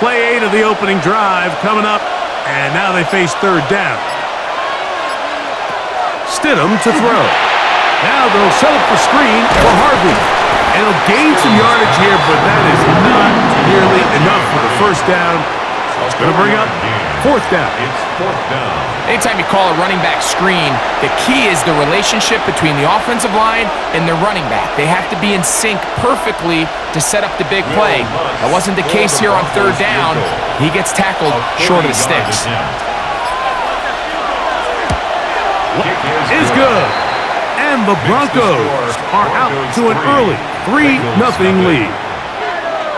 Play 8 of the opening drive coming up, and now they face third down. Stidham to throw. Now they'll set up the screen for Harvey. And he'll gain some yardage here, but that is not nearly enough for the first down. So it's going to bring up fourth down. It's fourth down. Anytime you call a running back screen, the key is the relationship between the offensive line and the running back. They have to be in sync perfectly to set up the big play. That wasn't the case here on third down. He gets tackled short of the sticks. Is good. And the Broncos are out to an early 3-0 lead.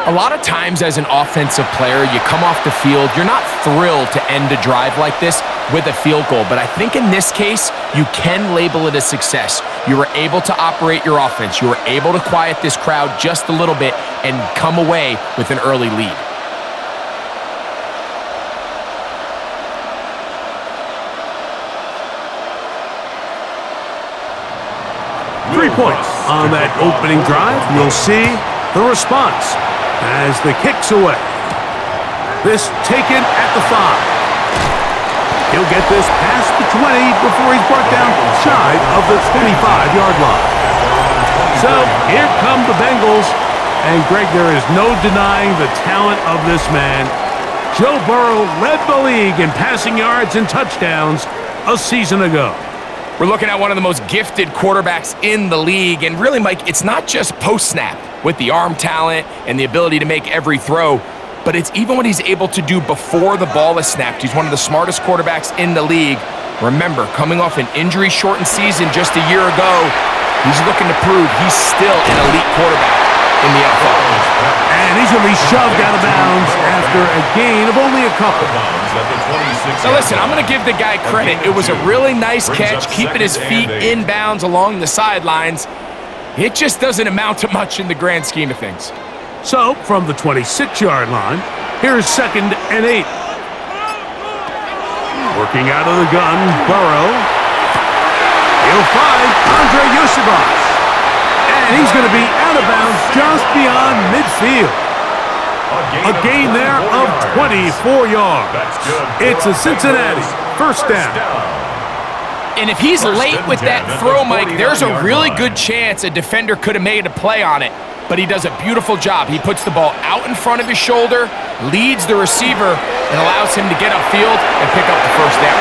A lot of times as an offensive player, you come off the field, you're not thrilled to end a drive like this with a field goal. But I think in this case, you can label it a success. You were able to operate your offense. You were able to quiet this crowd just a little bit and come away with an early lead. Three points on that opening drive. You'll see the response as the kick's away. This taken at the 5. He'll get this past the 20 before he's brought down shy of the 25-yard line. So here come the Bengals. And Greg, there is no denying the talent of this man. Joe Burrow led the league in passing yards and touchdowns a season ago. We're looking at one of the most gifted quarterbacks in the league. And really, Mike, it's not just post-snap with the arm talent and the ability to make every throw, but it's even what he's able to do before the ball is snapped. He's one of the smartest quarterbacks in the league. Remember, coming off an injury-shortened season just a year ago, he's looking to prove he's still an elite quarterback in the NFL. And he's going to be shoved out of bounds after a gain of only a couple. Now listen, I'm going to give the guy credit. It was a really nice catch, keeping his feet in bounds along the sidelines. It just doesn't amount to much in the grand scheme of things. So, from the 26-yard line, here's 2nd and 8. Working out of the gun, Burrow. He'll find Andre Yosibas. And he's going to be out of bounds just beyond midfield. A gain there of 24 yards. It's a Cincinnati first down. And if he's late with that throw, Mike, there's a really good chance a defender could have made a play on it. But he does a beautiful job. He puts the ball out in front of his shoulder, leads the receiver, and allows him to get upfield and pick up the first down.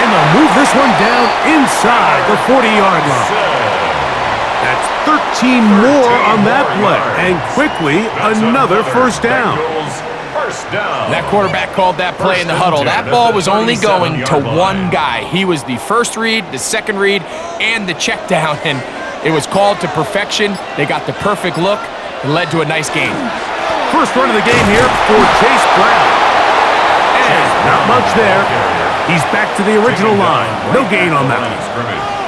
And they'll move this one down inside the 40-yard line. That's 13 more on that play, and quickly another first down. That quarterback called that play in the huddle. That ball was only going to one guy. He was the first read, the second read, and the check down, and it was called to perfection. They got the perfect look and led to a nice game. First run of the game here for Chase Brown. And not much there. He's back to the original line. No gain on that one.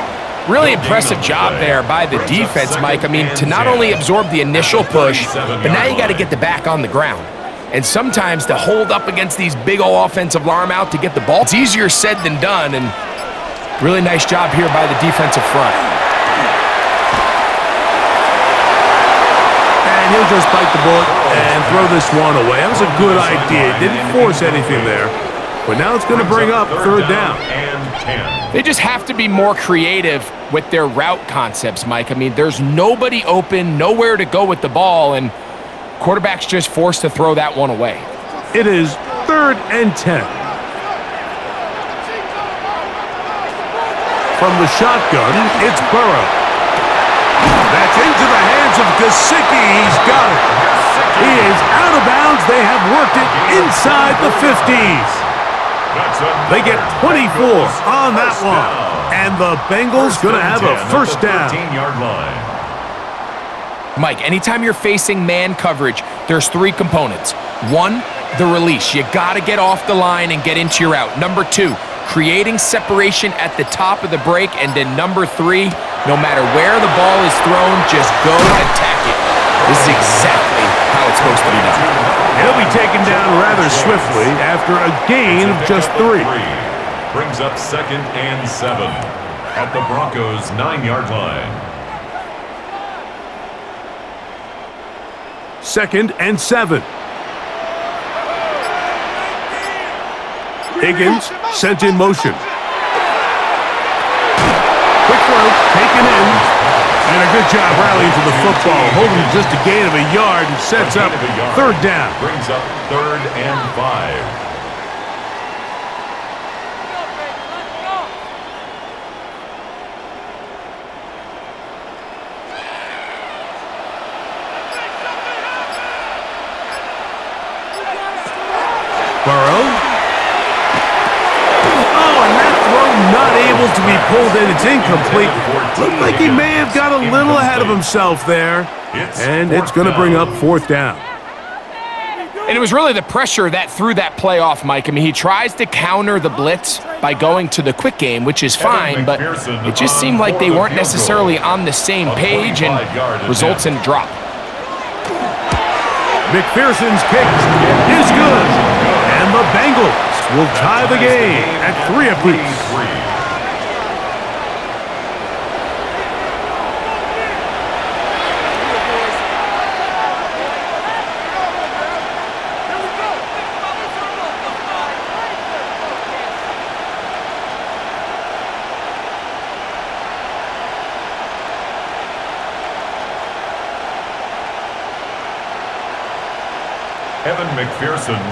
Really impressive job there by the defense, Mike. I mean, to not only absorb the initial push, but now you got to get the back on the ground. And sometimes to hold up against these big old offensive arm out to get the ball, it's easier said than done. And really nice job here by the defensive front. And he'll just bite the bullet and throw this one away. That was a good idea. Didn't force anything there. But now it's going to bring up third down. They just have to be more creative with their route concepts, Mike. I mean, there's nobody open, nowhere to go with the ball, and quarterback's just forced to throw that one away. It is 3rd and 10. From the shotgun, it's Burrow. That's into the hands of Gesicki. He's got it. He is out of bounds. They have worked it inside the 50s. They get 24 on that one. And the Bengals going to have a first down. Mike, anytime you're facing man coverage, there's 3 components. 1, the release. You got to get off the line and get into your route. Number 2, creating separation at the top of the break. And then number 3, no matter where the ball is thrown, just go attack it. This is exactly how it's supposed to be done. He'll be taken down rather swiftly after a gain of just 3. Brings up 2nd and 7 at the Broncos' 9-yard line. 2nd and 7. Higgins sent in motion. Quick throw, taken in. And a good job rallying to the football. Holding just a gain of a yard and sets up third down. Brings up 3rd and 5. Burrow. Oh, and that throw not able to be pulled in. It's incomplete. Looked like he may have got a little ahead of himself there. And it's going to bring up 4th down. And it was really the pressure that threw that play off, Mike. I mean, he tries to counter the blitz by going to the quick game, which is fine, but it just seemed like they weren't necessarily on the same page and results in a drop. McPherson's kick is good. And the Bengals will tie the game at 3 apiece.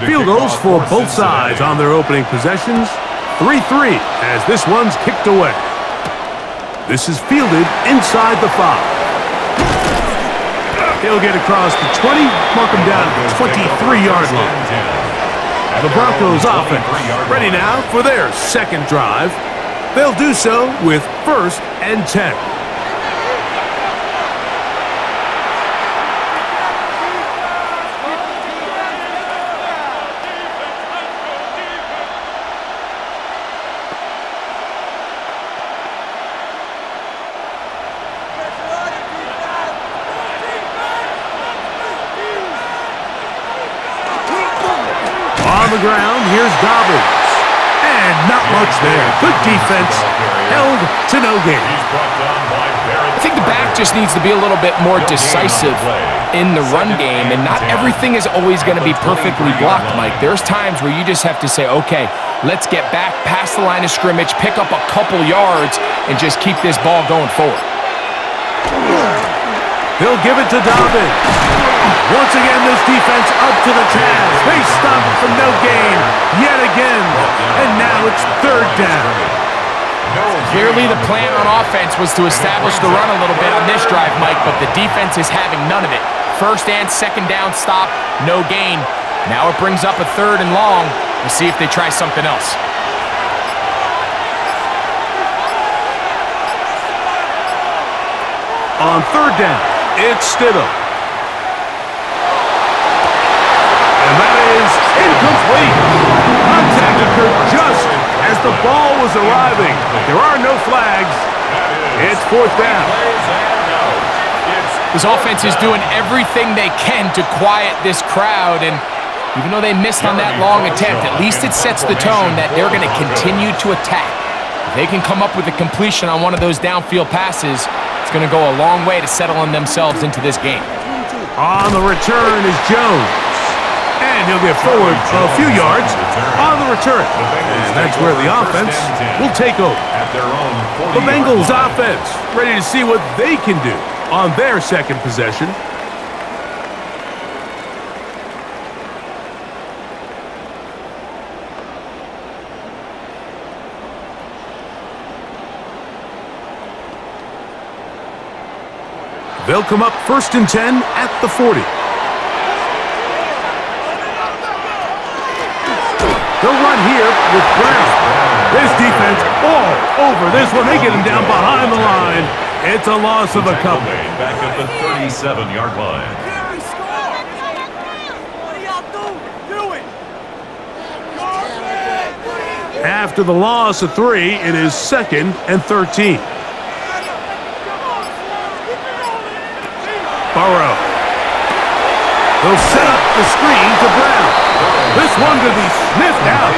Field goals for both sides on their opening possessions. 3-3 as this one's kicked away. This is fielded inside the 5. He'll get across the 20, mark him down at the 23-yard line. The Broncos offense ready now for their second drive. They'll do so with 1st and 10. On the ground, here's Dobbins. And not much there. Good defense. Held to no gain. I think the back just needs to be a little bit more decisive in the run game, and not everything is always going to be perfectly blocked, Mike. There's times where you just have to say, okay, let's get back past the line of scrimmage, pick up a couple yards, and just keep this ball going forward. He'll give it to Dobbins. Once again, this defense up to the task. They stop it for no gain yet again. And now it's 3rd down. Clearly the plan on offense was to establish the run a little bit on this drive, Mike, but the defense is having none of it. 1st and 2nd down stop, no gain. Now it brings up a 3rd and long. We'll see if they try something else. On 3rd down, it's Stidham. And that is incomplete. Contact occurred just as the ball was arriving. There are no flags. It's 4th down. This offense is doing everything they can to quiet this crowd, and even though they missed on that long attempt, at least it sets the tone that they're going to continue to attack. If they can come up with a completion on one of those downfield passes, it's going to go a long way to settling themselves into this game. On the return is Jones. And he'll get forward a few yards on the return. And that's where the offense will take over. The Bengals offense ready to see what they can do on their second possession. They'll come up 1st and 10 at the 40. They'll run here with Brown. This defense all over this one. They get him down behind the line. It's a loss of a couple. Back at the 37-yard line. After the loss of 3, it is 2nd and 13. Burrow. They'll set up the screen to Brown. This one could be sniffed out,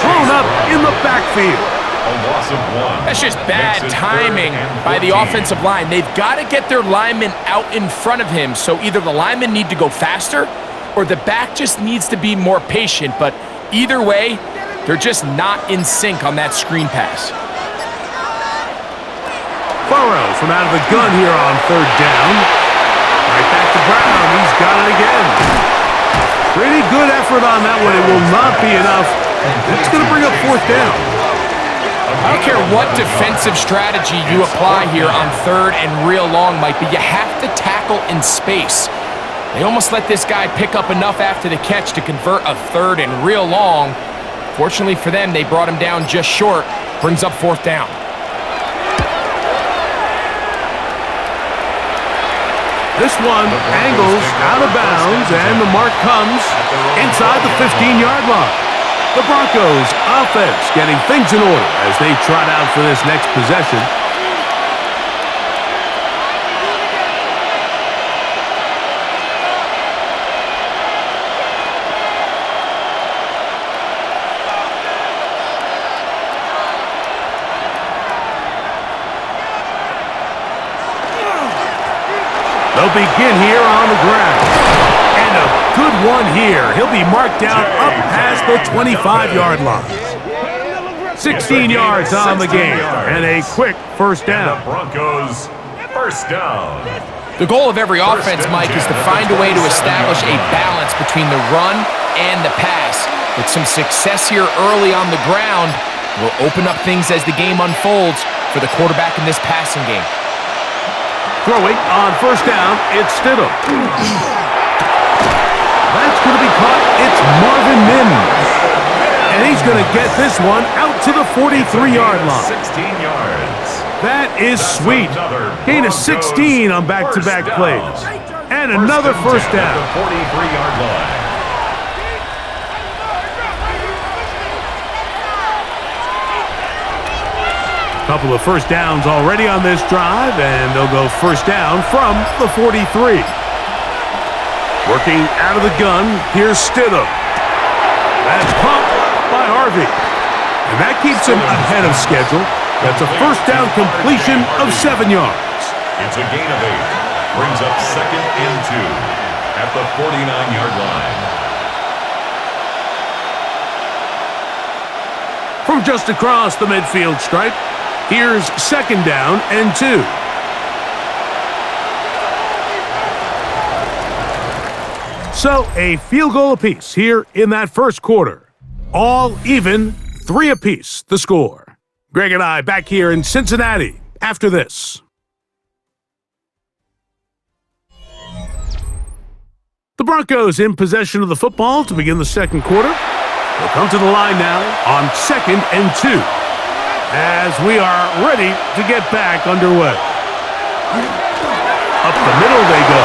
thrown up in the backfield. A loss of 1. That's just bad timing by the offensive line. They've got to get their linemen out in front of him, so either the linemen need to go faster or the back just needs to be more patient. But either way, They're just not in sync on that screen pass. Burrow from out of the gun here on third down. Right back to Brown. He's got it again. Pretty good effort on that one. It will not be enough. That's going to bring up fourth down. I don't care what defensive strategy you apply here on third and real long, Mike, but you have to tackle in space. They almost let this guy pick up enough after the catch to convert a third and real long. Fortunately for them, they brought him down just short. Brings up fourth down. This one angles out of bounds, and the mark comes inside the 15-yard line. The Broncos offense getting things in order as they trot out for this next possession. They'll begin here on the ground. And a good one here. He'll be marked down up past the 25-yard line. 16 yards on the game. And a quick first down. The Broncos, first down. The goal of every offense, Mike, is to find a way to establish a balance between the run and the pass. With some success here early on the ground, will open up things as the game unfolds for the quarterback in this passing game. Throwing on first down, it's Stidham. That's going to be caught. It's Marvin Mims. And he's going to get this one out to the 43-yard line. 16 yards. That is sweet. Gain of 16 on back-to-back plays. And another first down. The 43-yard line. Couple of first downs already on this drive, and they'll go first down from the 43. Working out of the gun, here's Stidham. That's caught by Harvey. And that keeps him ahead of schedule. That's a first down completion of 7 yards. It's a gain of 8. Brings up second and 2 at the 49-yard line. From just across the midfield stripe, here's second down and 2. So a field goal apiece here in that first quarter. All even, 3 apiece the score. Greg and I back here in Cincinnati after this. The Broncos in possession of the football to begin the second quarter. They'll come to the line now on second and 2. As we are ready to get back underway. Up the middle they go.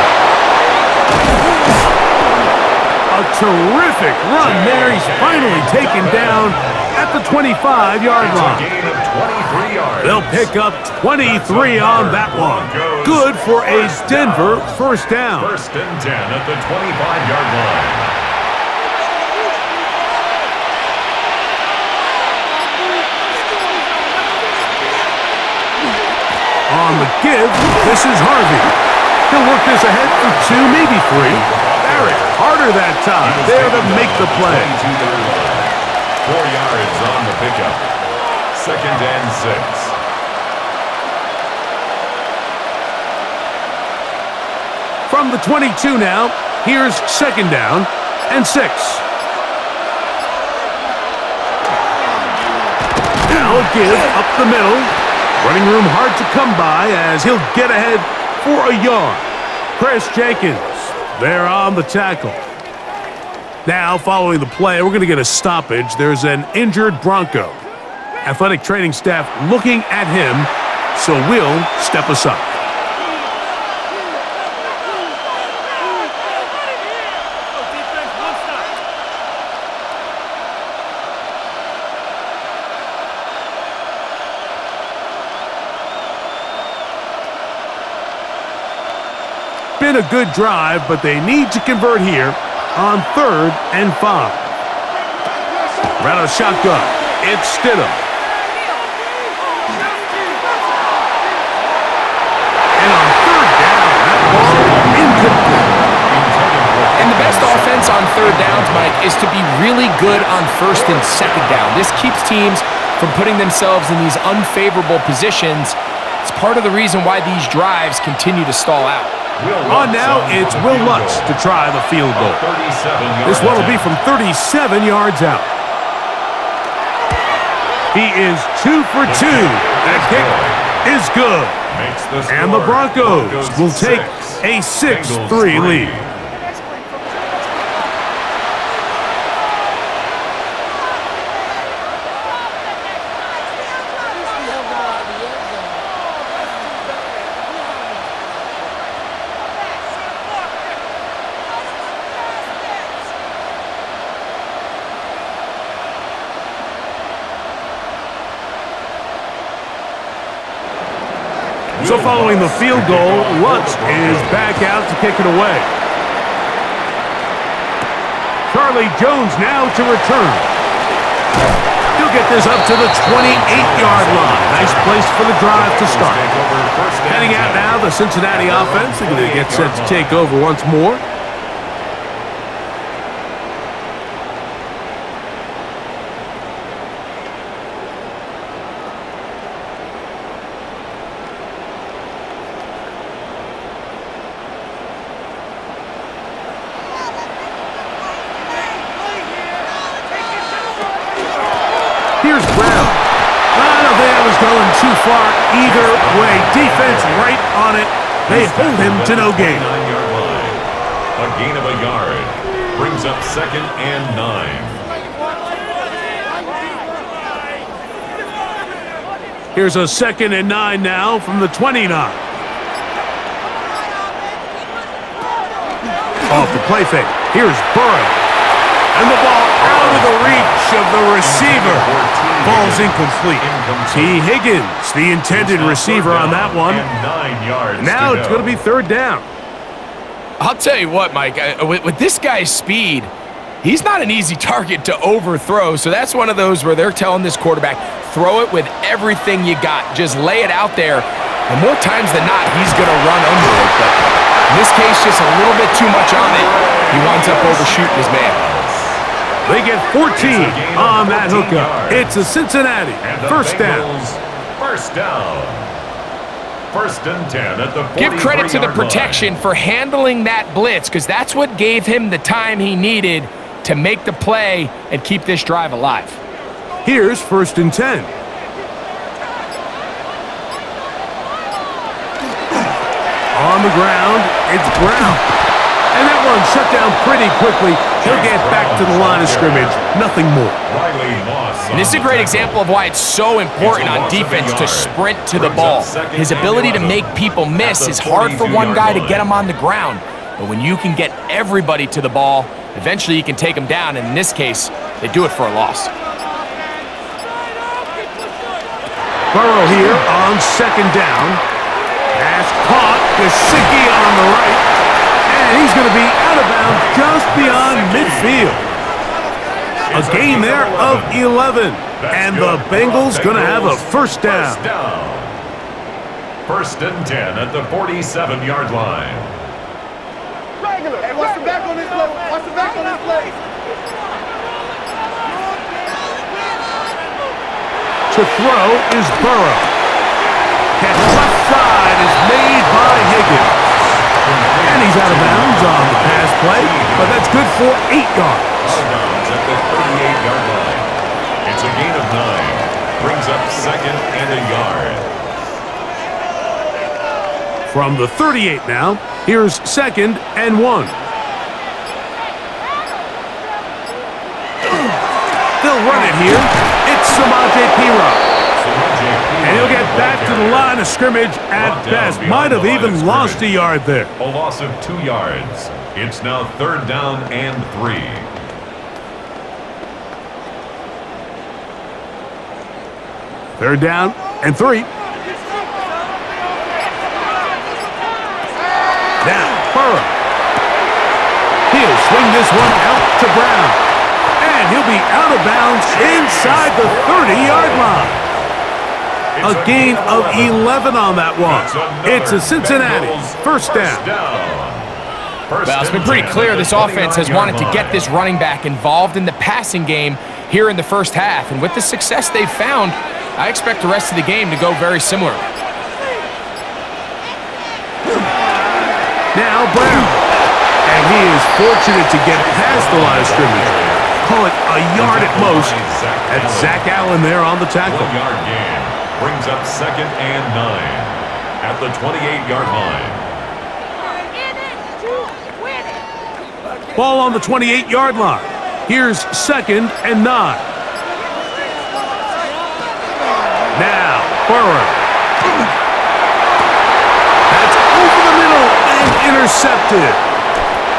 A terrific run there. He's finally taken down at the 25-yard line. Gain of 23 yards. They'll pick up 23 on that one. Good for a Denver first down. First and 10 at the 25-yard line. On the give, this is Harvey. He'll work this ahead for 2, maybe 3. Barrett, harder that time. There to make the play. 4 yards on the pickup. Second and 6. From the 22 now, here's second down and 6. Now a give up the middle. Running room hard to come by as he'll get ahead for a yard. Chris Jenkins there on the tackle. Now, following the play, we're going to get a stoppage. There's an injured Bronco. Athletic training staff looking at him, so we'll step aside. Been a good drive, but they need to convert here on third and 5. Right out of shotgun, it's Stidham. And on third down, that ball incomplete. And the best offense defense on third downs, Mike, is to be really good on first and second down. This keeps teams from putting themselves in these unfavorable positions. It's part of the reason why these drives continue to stall out. On now, it's Will Lutz to try the field goal. This one will be from 37 yards out. He is 2 for 2. That kick is good. And the Broncos will take a 6-3 lead. So following the field goal, Lutz is back out to kick it away. Charlie Jones now to return. He'll get this up to the 28-yard line. Nice place for the drive to start. Heading out now, the Cincinnati offense. They're going to get set to take over once more. Here's Brown. I don't think I was going too far either way. Defense right on it. They hold him to no gain. A gain of a yard brings up 2nd and 9. Here's a 2nd and 9 now from the 29. Off the play fake. Here's Burrow. And the ball out of the reach of the receiver. Ball's incomplete. T. Higgins, the intended receiver on that one. Now it's going to be 3rd down. I'll tell you what, Mike, with this guy's speed, he's not an easy target to overthrow. So that's one of those where they're telling this quarterback, throw it with everything you got. Just lay it out there. And more times than not, he's going to run under it. But in this case, just a little bit too much on it. He winds up overshooting his man. They get 14 on that hookup. It's a Cincinnati first down. First down. 1st and 10 at the 43-yard line. Give credit to the protection for handling that blitz, because that's what gave him the time he needed to make the play and keep this drive alive. Here's 1st and 10. On the ground, it's Brown. And that one shut down pretty quickly. He'll get back to the line of scrimmage. Nothing more. And this is a great example of why it's so important on defense to sprint to the ball. His ability to make people miss is hard for one guy to get him on the ground. But when you can get everybody to the ball, eventually you can take them down. And in this case, they do it for a loss. Burrow here on 2nd down. Pass caught. Gesicki on the right. And he's going to be out of bounds just beyond midfield. A gain there of 11. And the Bengals going to have a 1st down. 1st and 10 at the 47-yard line. Hey, watch the back on this play. Watch the back on this play. To throw is Burrow. Catch left side is made by Higgins. And he's out of bounds on the pass play, but that's good for 8 yards. Out of bounds at the 38-yard line. It's a gain of 9. Brings up 2nd and a yard. From the 38 now, here's 2nd and 1. They'll run it here. It's Samaje Perine. And he'll get back to the line of scrimmage at best. Might have even lost a yard there. A loss of 2 yards. It's now 3rd down and 3. Third down and 3. Now, Burrow. He'll swing this one out to Brown. And he'll be out of bounds inside the 30-yard line. A gain of 11 on that one. It's a Cincinnati first down. Well, it's been pretty clear this offense has wanted to get this running back involved in the passing game here in the first half. And with the success they've found, I expect the rest of the game to go very similar. Now Brown. And he is fortunate to get past the line of scrimmage. Call it a yard at most. And Zach Allen there on the tackle. 1-yard gain brings up 2nd and 9 at the 28-yard line. Ball on the 28-yard line. Here's 2nd and 9. Now, Burrow. That's over the middle and intercepted.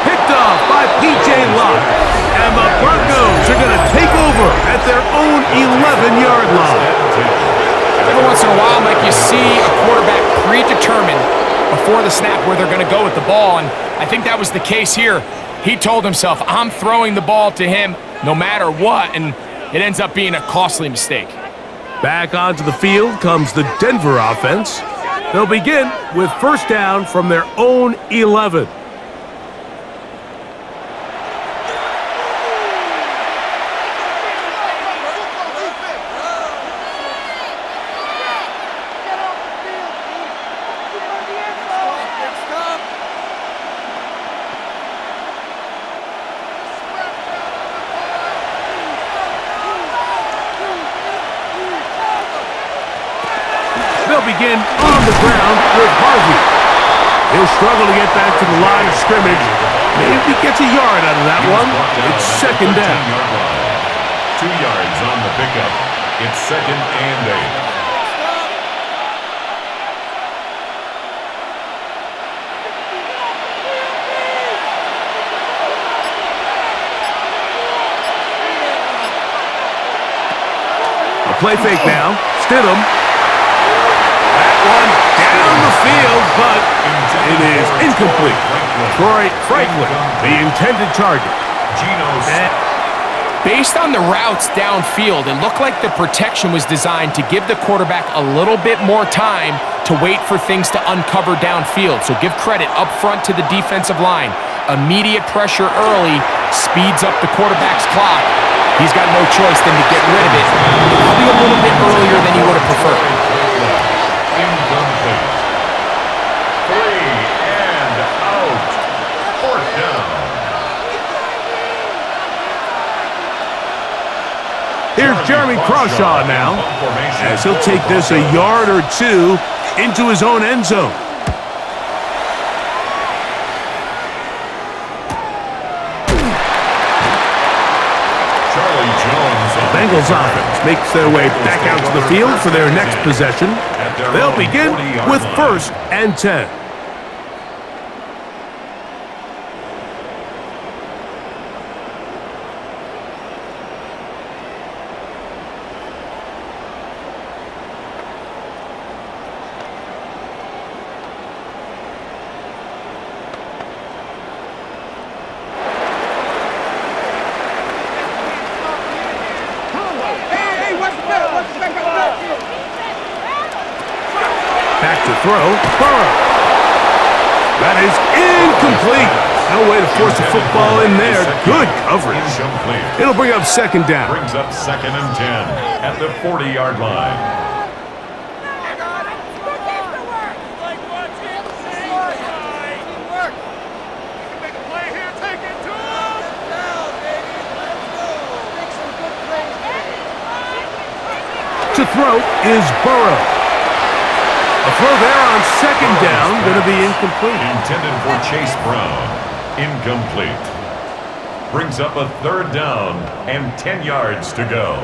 Picked off by P.J. Locke. And the Broncos are going to take over at their own 11-yard line. Every once in a while, Mike, you see a quarterback predetermined before the snap where they're going to go with the ball, and I think that was the case here. He told himself, I'm throwing the ball to him no matter what, and it ends up being a costly mistake. Back onto the field comes the Denver offense. They'll begin with first down from their own 11. Begin on the ground with Harvey. He'll struggle to get back to the line of scrimmage. Maybe gets a yard out of that one. It's 2nd down. 2 yards on the pickup. It's 2nd and 8. A play fake now. Stidham. One down the field, but it is incomplete. Troy Franklin, the intended target. Based on the routes downfield, it looked like the protection was designed to give the quarterback a little bit more time to wait for things to uncover downfield. So give credit up front to the defensive line. Immediate pressure early speeds up the quarterback's clock. He's got no choice than to get rid of it, probably a little bit earlier than he would have preferred. incomplete. 3 and out. 4th down. Here's Jeremy Crawshaw now, as he'll take this a yard or two into his own end zone. Bengals offense makes their way back out to the field for their next possession. They'll begin with 1st and 10. Back to throw, Burrow. That is incomplete. No way to force a football in there. Good coverage. It'll bring up 2nd down. Brings up 2nd and 10 at the 40-yard line. To throw is Burrow. A throw there on 2nd down, going to be incomplete. Intended for Chase Brown. Incomplete. Brings up a 3rd down and 10 yards to go.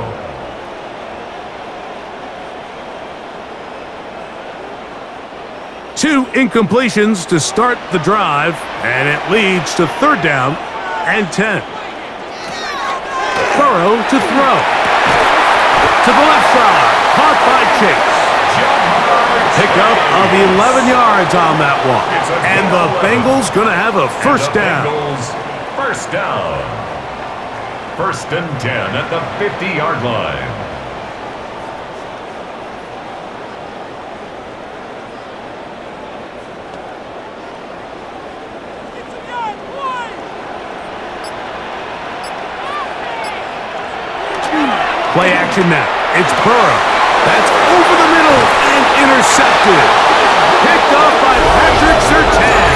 Two incompletions to start the drive, and it leads to 3rd down and 10. Burrow to throw. To the left side, caught by Chase. Pickup of 11 yards on that one. And the Bengals going to have a 1st down. 1st down. 1st and 10 at the 50-yard line. action now. It's Burrow. That's over the middle and intercepted. Picked off by Patrick Surtain.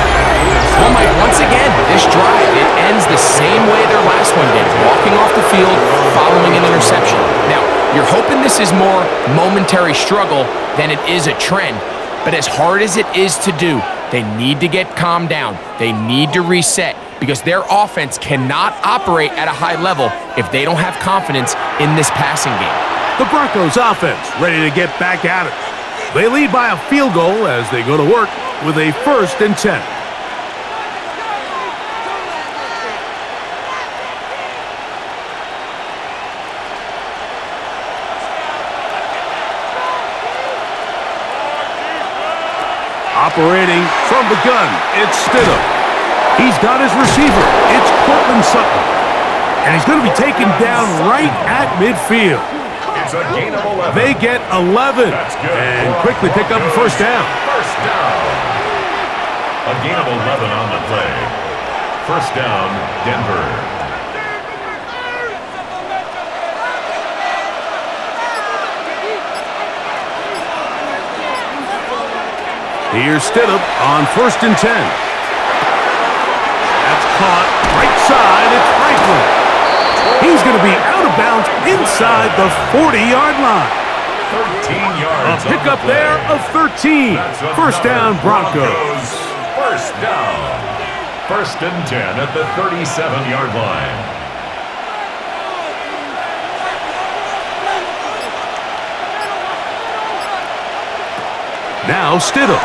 Well, Mike, once again, this drive, it ends the same way their last one did, walking off the field following an interception. Now, you're hoping this is more momentary struggle than it is a trend, but as hard as it is to do, they need to get calmed down. They need to reset because their offense cannot operate at a high level if they don't have confidence in this passing game. The Broncos offense ready to get back at it. They lead by a field goal as they go to work with a 1st and 10. Operating from the gun, it's Stidham. He's got his receiver. It's Cortland Sutton. And he's going to be taken down right at midfield. It's a gain of 11. They get 11 and quickly pick up a 1st down. First down. A gain of 11 on the play. 1st down, Denver. Here's Stidham on 1st and 10. That's caught right side. It's Franklin. He's going to be out of bounds inside the 40-yard line. 13 yards. A pickup there of 13. 1st down, Broncos. 1st down. 1st and 10 at the 37-yard line. Now Stidham.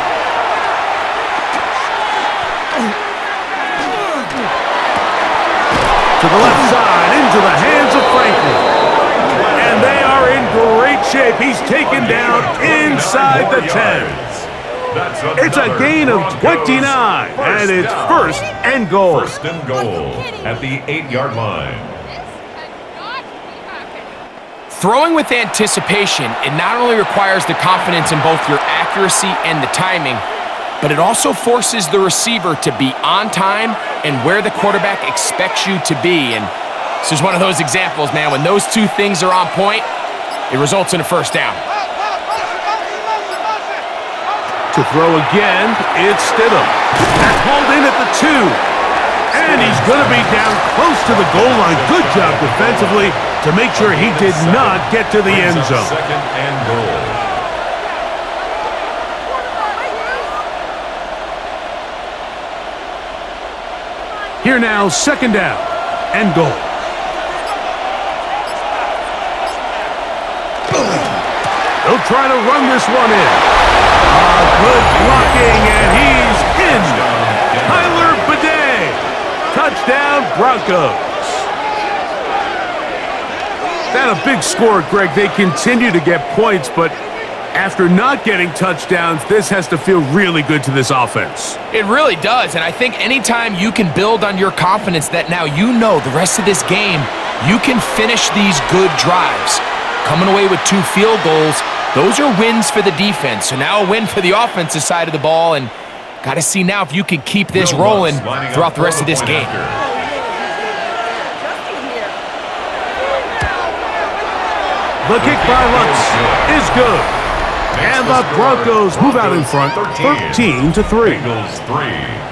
To the left side, into the hands of Franklin. And they are in great shape. He's taken down inside the 10. It's a gain of 29, and it's 1st and goal. 1st and goal at the 8-yard line. Throwing with anticipation, it not only requires the confidence in both your accuracy and the timing, but it also forces the receiver to be on time and where the quarterback expects you to be. And this is one of those examples, man. When those two things are on point, it results in a 1st down. To throw again, it's Stidham. That's hauled in at the 2. And he's going to be down close to the goal line. Good job defensively to make sure he did not get to the end zone. 2nd and goal. Here now, 2nd down and goal. They'll try to run this one in. Good blocking, and he's in. Tyler Bidet. Touchdown, Broncos. That a big score, Greg. They continue to get points, but after not getting touchdowns, this has to feel really good to this offense. It really does, and I think anytime you can build on your confidence that now you know the rest of this game, you can finish these good drives. Coming away with 2 field goals, those are wins for the defense. So now a win for the offensive side of the ball, and got to see now if you can keep this rolling throughout the rest of this game. The kick by Lutz is good. And the Broncos move out in front, 13-3. Bengals 3.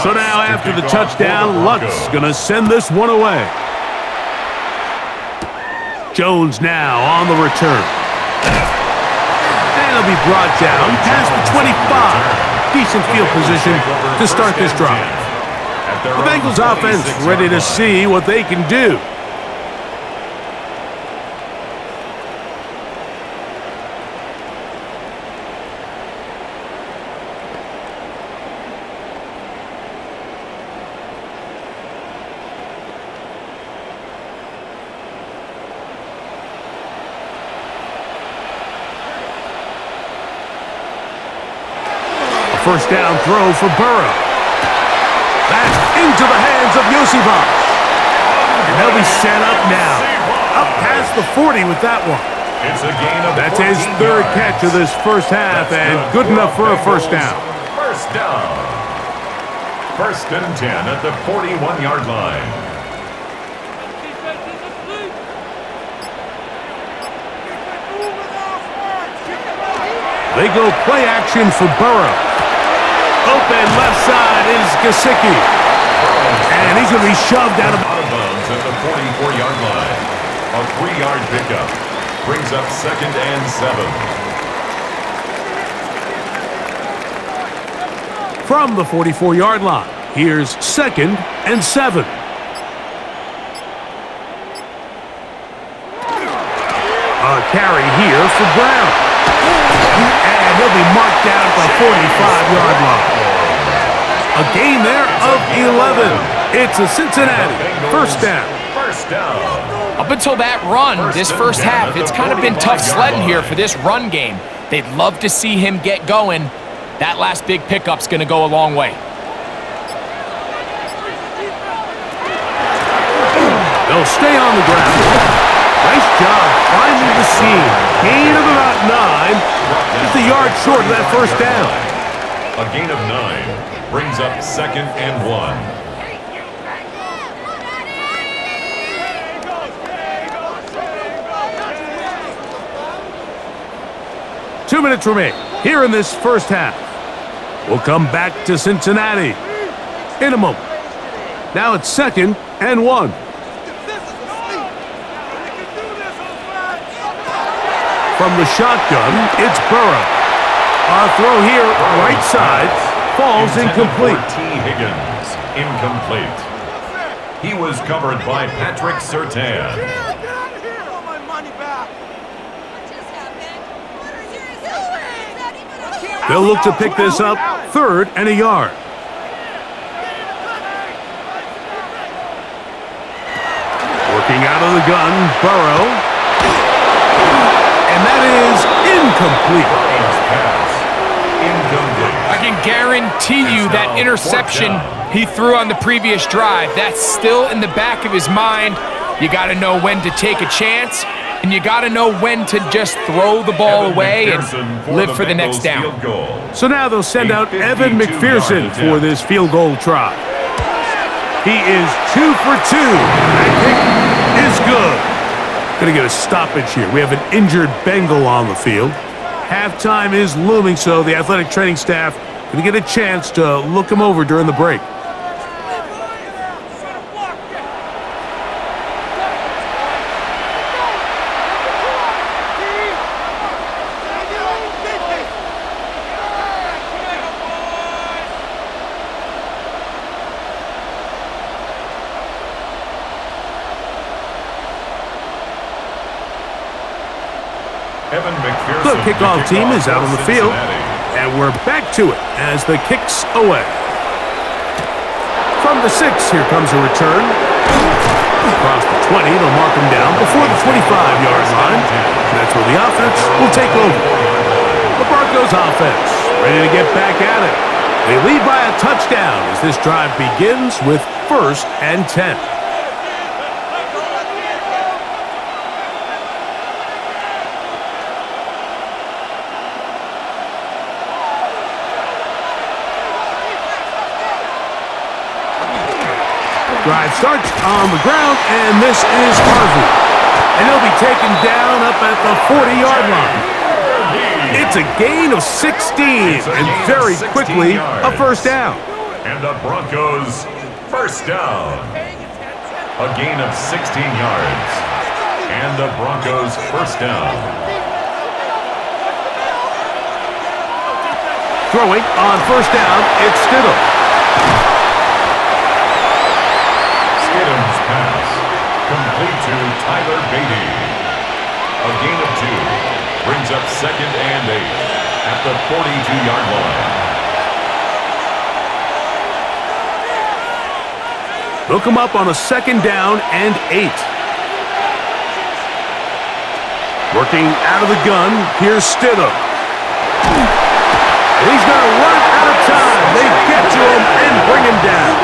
So now after the touchdown, Lutz going to send this one away. Jones now on the return. And he'll be brought down past the 25. Decent field position to start this drive. The Bengals offense ready to see what they can do. first down throw for Burrow. That's into the hands of Yosibas. And they'll be set up now. Up past the 40 with that one. It's a gain of That's his 14 third yards. catch of this first half, and good enough for a first down. First down. First and 10 at the 41-yard line. They go play action for Burrow. Open left side is Gesicki. And he's going to be shoved out of bounds at the 44-yard line. A 3-yard pickup. Brings up second and 7. from the 44-yard line. Here's second and 7. A carry here for Brown. And he'll be marked down at the 45-yard line. A gain there of 11. It's a Cincinnati first down. First down. Up until that run, this first half, it's kind of been tough sledding here for this run game. They'd love to see him get going. That last big pickup's going to go a long way. They'll stay on the ground. Nice job finding the seam. Gain of about 9. Just a yard short of that first down. A gain of 9 brings up second and 1. 2 minutes remain here in this first half. We'll come back to Cincinnati in a moment. Now it's second and 1. From the shotgun, it's Burrow. A throw here, right side, falls incomplete. T. Higgins, incomplete. He was covered by Patrick Surtain. They'll look to pick this up, third and a yard. Working out of the gun, Burrow. And that is incomplete. I can guarantee you that interception he threw on the previous drive, that's still in the back of his mind. You got to know when to take a chance, and you got to know when to just throw the ball away and live for the next down. So now they'll send out Evan McPherson for this field goal try. He is 2 for 2. That kick is good. Going to get a stoppage here. We have an injured Bengal on the field. Halftime is looming, so the athletic training staff going to get a chance to look him over during the break. The kickoff team is out on the field, and we're back to it as the kick's away. From the 6, here comes a return. Across the 20, they'll mark him down before the 25-yard line. And that's where the offense will take over. The Broncos offense ready to get back at it. They lead by a touchdown as this drive begins with first and 10. Drive starts on the ground, and this is Harvey. And he'll be taken down up at the 40-yard line. It's a gain of 16, and very quickly a first down. And the Broncos first down. A gain of 16 yards. And the Broncos first down. Throwing on first down, it's Stidham. Stidham's pass, complete to Tyler Beatty. A gain of 2, brings up second and 8 at the 42-yard line. They'll come up on a second down and 8. Working out of the gun, here's Stidham. He's going to run out of time. They get to him and bring him down.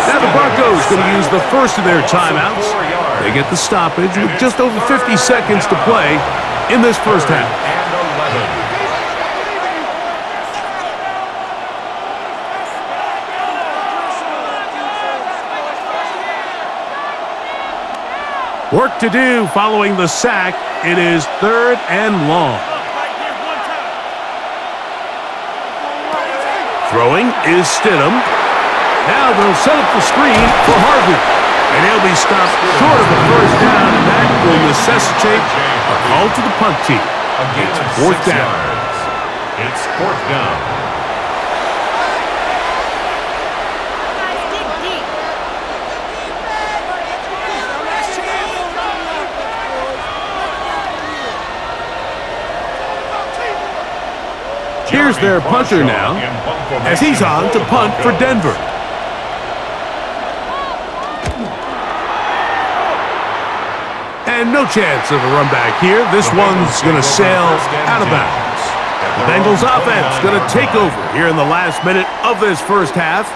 Now the Broncos going to use the first of their timeouts. They get the stoppage with just over 50 seconds to play in this first half. Work to do following the sack. It is 3rd and long. Throwing is Stidham. Now they'll set up the screen for Harvey. And he'll be stopped short of the first down, and that will necessitate a call to the punt team. It's 4th down. It's 4th down. Here's their punter now, as he's on to punt for Denver. And no chance of a run back here. This one's going to sail out of bounds. The Bengals offense going to take over here in the last minute of this first half.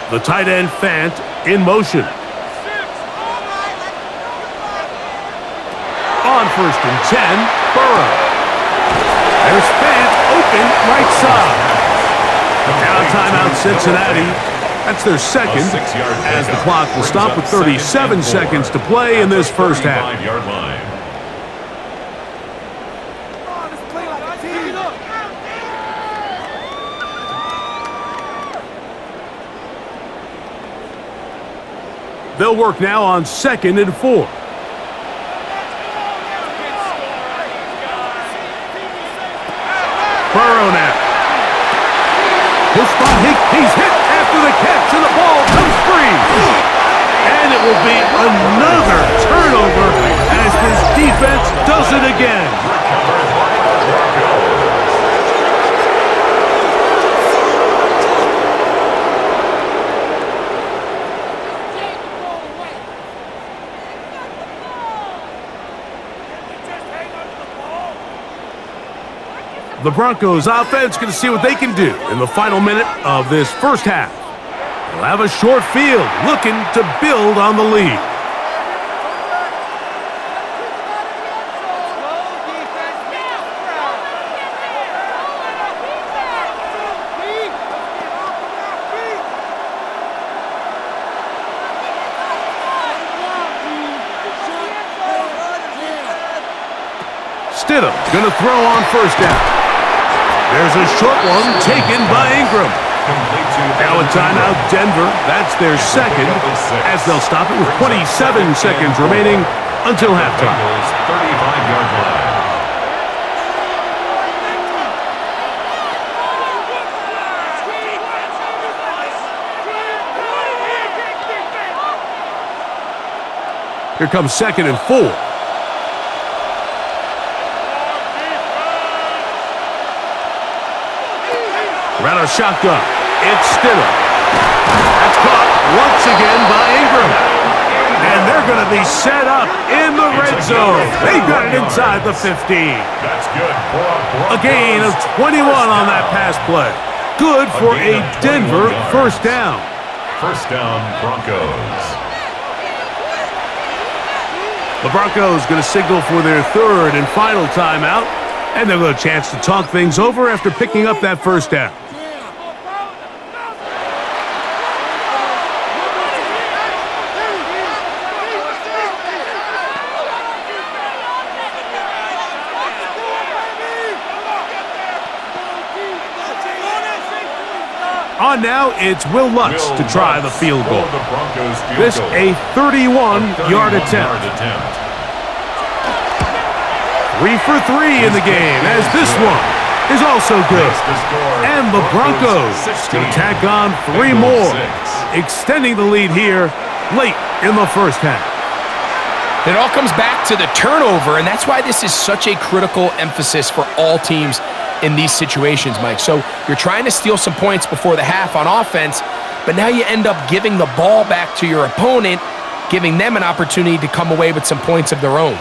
The tight end, Fant, in motion. On 1st and 10, Burrow. There's Fant open right side. Now timeout Cincinnati. That's their second, as the clock will stop with 37 seconds to play in this first half. They'll work now on 2nd and 4. Burrow now. He'll spot. He's hit after the catch, and the ball comes free. And it will be another turnover as this defense does it again. The Broncos offense going to see what they can do in the final minute of this first half. They'll have a short field looking to build on the lead. Stidham going to throw on 1st down. There's a short one taken by Ingram. Now a timeout, Denver. That's their second, as they'll stop it with 27 seconds remaining until halftime. 35-yard line. Here comes 2nd and 4. Around a shotgun. It's Stidham. That's caught once again by Ingram. And they're going to be set up in the red zone. They got it inside the 15. That's good. A gain of 21 on that pass play. Good for a Denver 1st down. 1st down, Broncos. The Broncos going to signal for their 3rd and final timeout. And they'll get a chance to talk things over after picking up that 1st down. On now, it's Will Lutz to try the field goal. This a 31-yard attempt. 3 for 3 in the game, as this one is also good. And the Broncos going to tack on 3 more, extending the lead here late in the first half. It all comes back to the turnover, and that's why this is such a critical emphasis for all teams in these situations, Mike. So you're trying to steal some points before the half on offense, but now you end up giving the ball back to your opponent, giving them an opportunity to come away with some points of their own.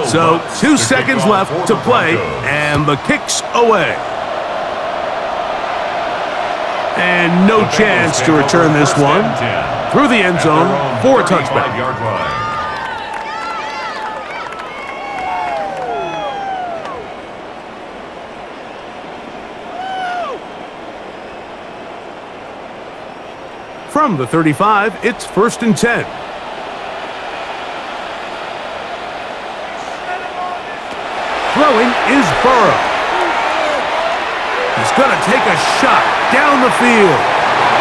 So 2 seconds left to play, and the kick's away. And no chance to return this one through the end zone for a touchback. From the 35, it's 1st and 10. Throwing is Burrow. He's going to take a shot down the field.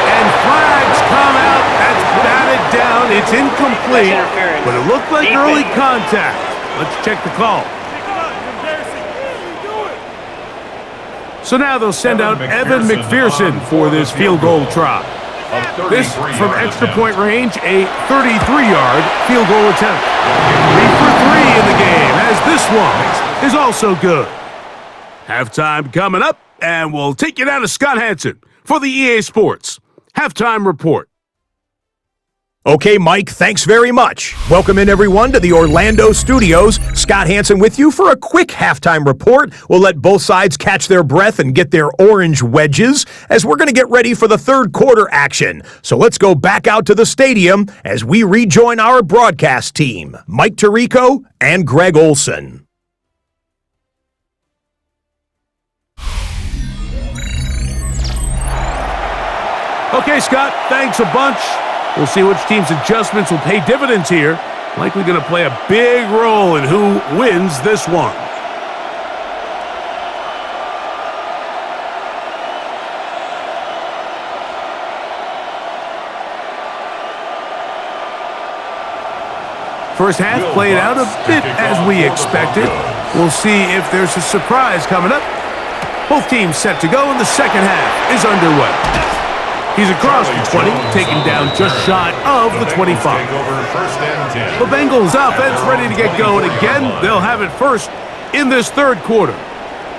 And flags come out. That's batted down. It's incomplete, but it looked like early contact. Let's check the call. So now they'll send out Evan McPherson for this field goal try. This from extra point range, a 33-yard field goal attempt. 3 for 3 in the game, as this one is also good. Halftime coming up, and we'll take you down to Scott Hansen for the EA Sports Halftime Report. Okay, Mike, thanks very much. Welcome in, everyone, to the Orlando studios. Scott Hansen with you for a quick halftime report. We'll let both sides catch their breath and get their orange wedges as we're going to get ready for the third quarter action. So let's go back out to the stadium as we rejoin our broadcast team, Mike Tirico and Greg Olson. Okay, Scott, thanks a bunch. We'll see which team's adjustments will pay dividends here. Likely going to play a big role in who wins this one. First half played out a bit as we expected. We'll see if there's a surprise coming up. Both teams set to go, and the second half is underway. He's across the 20, taken down just shy of the 25. The Bengals offense ready to get going again. They'll have it first in this third quarter.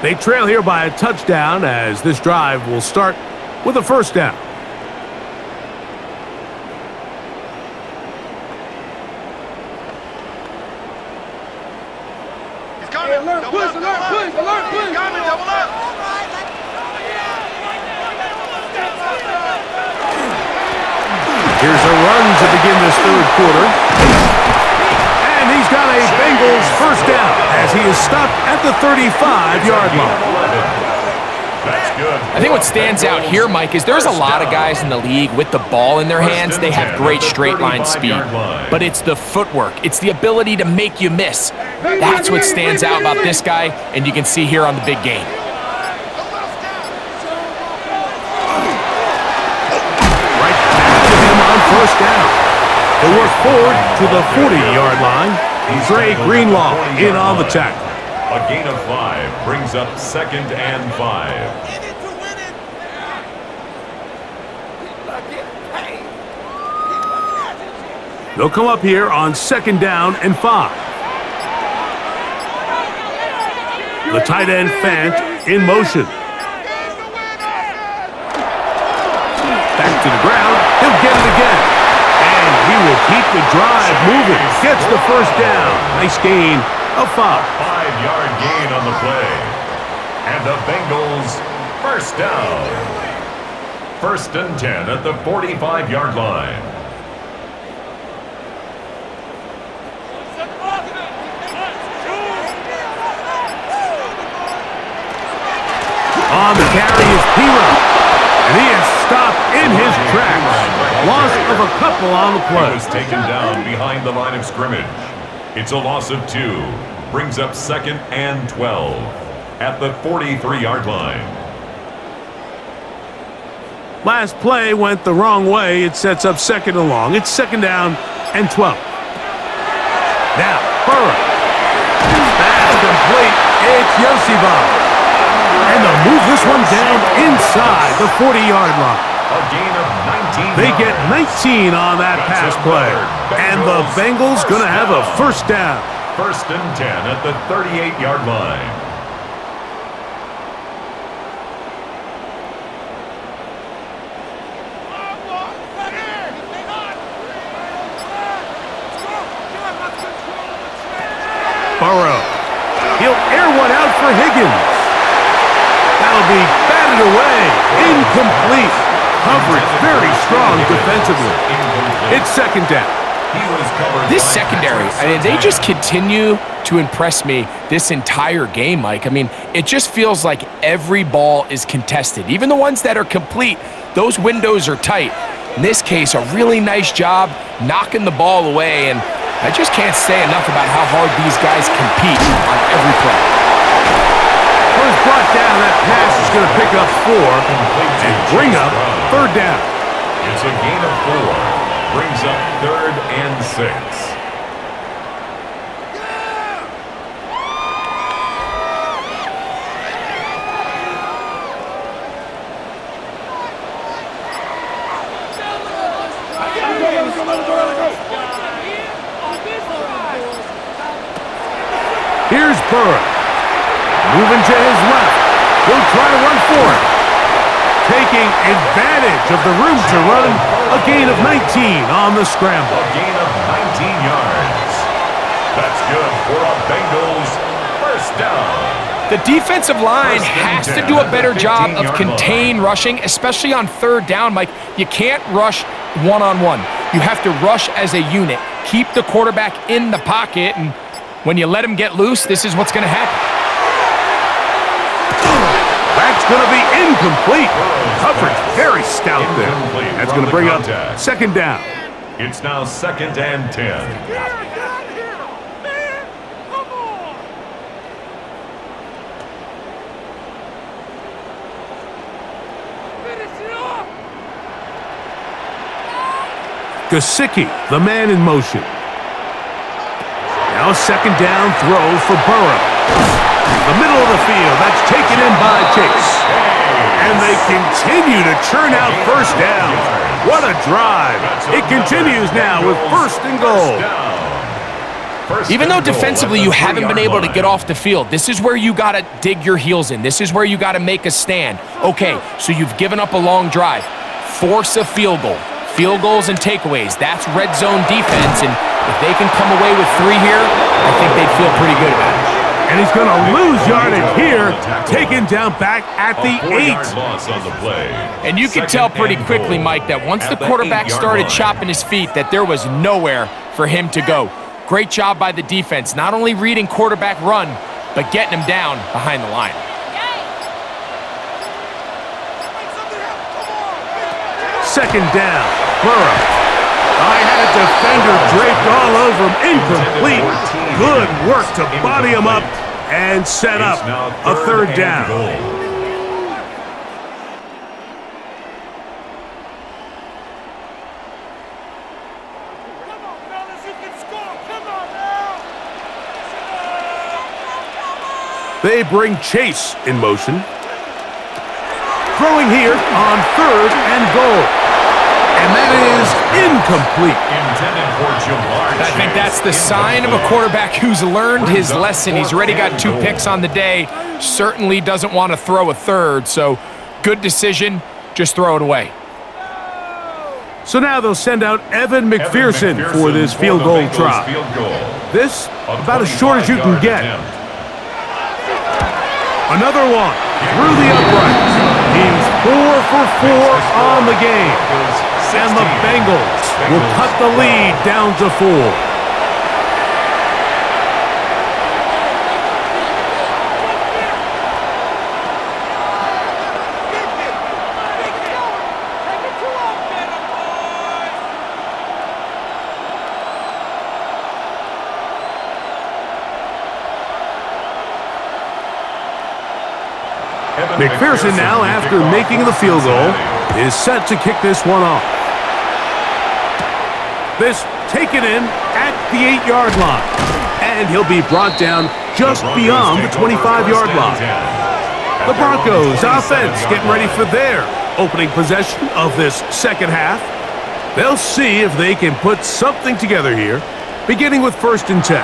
They trail here by a touchdown as this drive will start with a first down. He's coming. Alert, push, alert, push, alert, push. He's coming, double up. Here's a run to begin this third quarter. And he's got a Bengals first down as he is stopped at the 35-yard line. That's good. I think what stands out here, Mike, is there's a lot of guys in the league with the ball in their hands. They have great straight line speed, but it's the footwork. It's the ability to make you miss. That's what stands out about this guy, and you can see here on the big game. First down. He'll work forward to the 40-yard line. Dre Greenlaw in on the tackle. A gain of 5 brings up 2nd and 5. They'll come up here on 2nd down and 5. The tight end Fant in motion. Back to the ground. He'll get it again. And he will keep the drive moving. Gets the first down. Nice gain of 5. 5-yard gain on the play. And the Bengals first down. 1st and 10 at the 45-yard line. On the carry is Piro. And he is stopped in his tracks. Loss of a couple on the play. He was taken down behind the line of scrimmage. It's a loss of 2. Brings up 2nd and 12 at the 43-yard line. Last play went the wrong way. It sets up 2nd and long. It's 2nd down and 12. Now, Burrow. That's complete. It's Yosibov. And they'll move this one down inside the 40-yard line. A gain of 19 They get yards. 19 on that That's pass play. another And the Bengals going to have a first down. First and 10 at the 38-yard line. Burrow. He'll air one out for Higgins. That'll be batted away. Incomplete. Coverage very strong defensively. It's second down. This secondary, they just continue to impress me this entire game, Mike. I mean, it just feels like every ball is contested. Even the ones that are complete, those windows are tight. In this case, a really nice job knocking the ball away, and I just can't say enough about how hard these guys compete on every play. First brought down, that pass is going to pick up 4 and bring up third down. It's a gain of 4. Brings up third and 6. Here's Burrow. Moving to his left. He'll try to run for it. Taking advantage of the room to run. A gain of 19 on the scramble. A gain of 19 yards. That's good for a Bengals first down. The defensive line has to do a better job of contain rushing, especially on third down, Mike. You can't rush one-on-one. You have to rush as a unit. Keep the quarterback in the pocket, and when you let him get loose, this is what's going to happen. That's going to be incomplete. Coverage very stout there. That's going to bring up second down. It's now second and 10. Gesicki, the man in motion. Now second down throw for Burrow. The middle of the field, that's taken in by Chase. And they continue to churn out first down. What a drive. It continues now with first and goal. Even though defensively you haven't been able to get off the field, this is where you got to dig your heels in. This is where you got to make a stand. Okay, so you've given up a long drive. Force a field goal. Field goals and takeaways, that's red zone defense, and if they can come away with 3 here, I think they'd feel pretty good about it. And he's going to lose yardage here, taken down back at the 8. And you could tell pretty quickly, Mike, that once the quarterback started chopping his feet, that there was nowhere for him to go. Great job by the defense, not only reading quarterback run, but getting him down behind the line. Second down, Burrow. I had a defender draped all over him. Incomplete. Good work to body him up and set up a third down. They bring Chase in motion. Throwing here on third and goal. And that is incomplete. I think that's the sign of a quarterback who's learned his lesson. He's already got 2 picks on the day. Certainly doesn't want to throw a third. So good decision. Just throw it away. So now they'll send out Evan McPherson for this field goal try. This about as short as you can get. Another one through the uprights. He's 4 for 4 on the game. And the Bengals will cut the lead down to 4. McPherson now, after making the field goal, is set to kick this one off. This taken in at the 8-yard line. And he'll be brought down just beyond the 25-yard line. The Broncos offense getting ready for their opening possession of this second half. They'll see if they can put something together here, beginning with 1st and 10.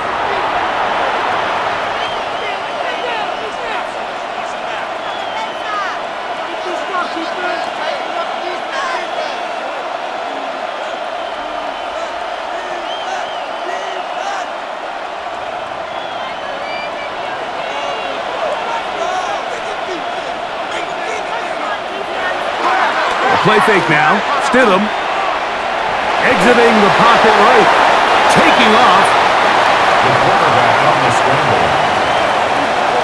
Play fake now. Stidham exiting the pocket right. Taking off. The quarterback on the scramble.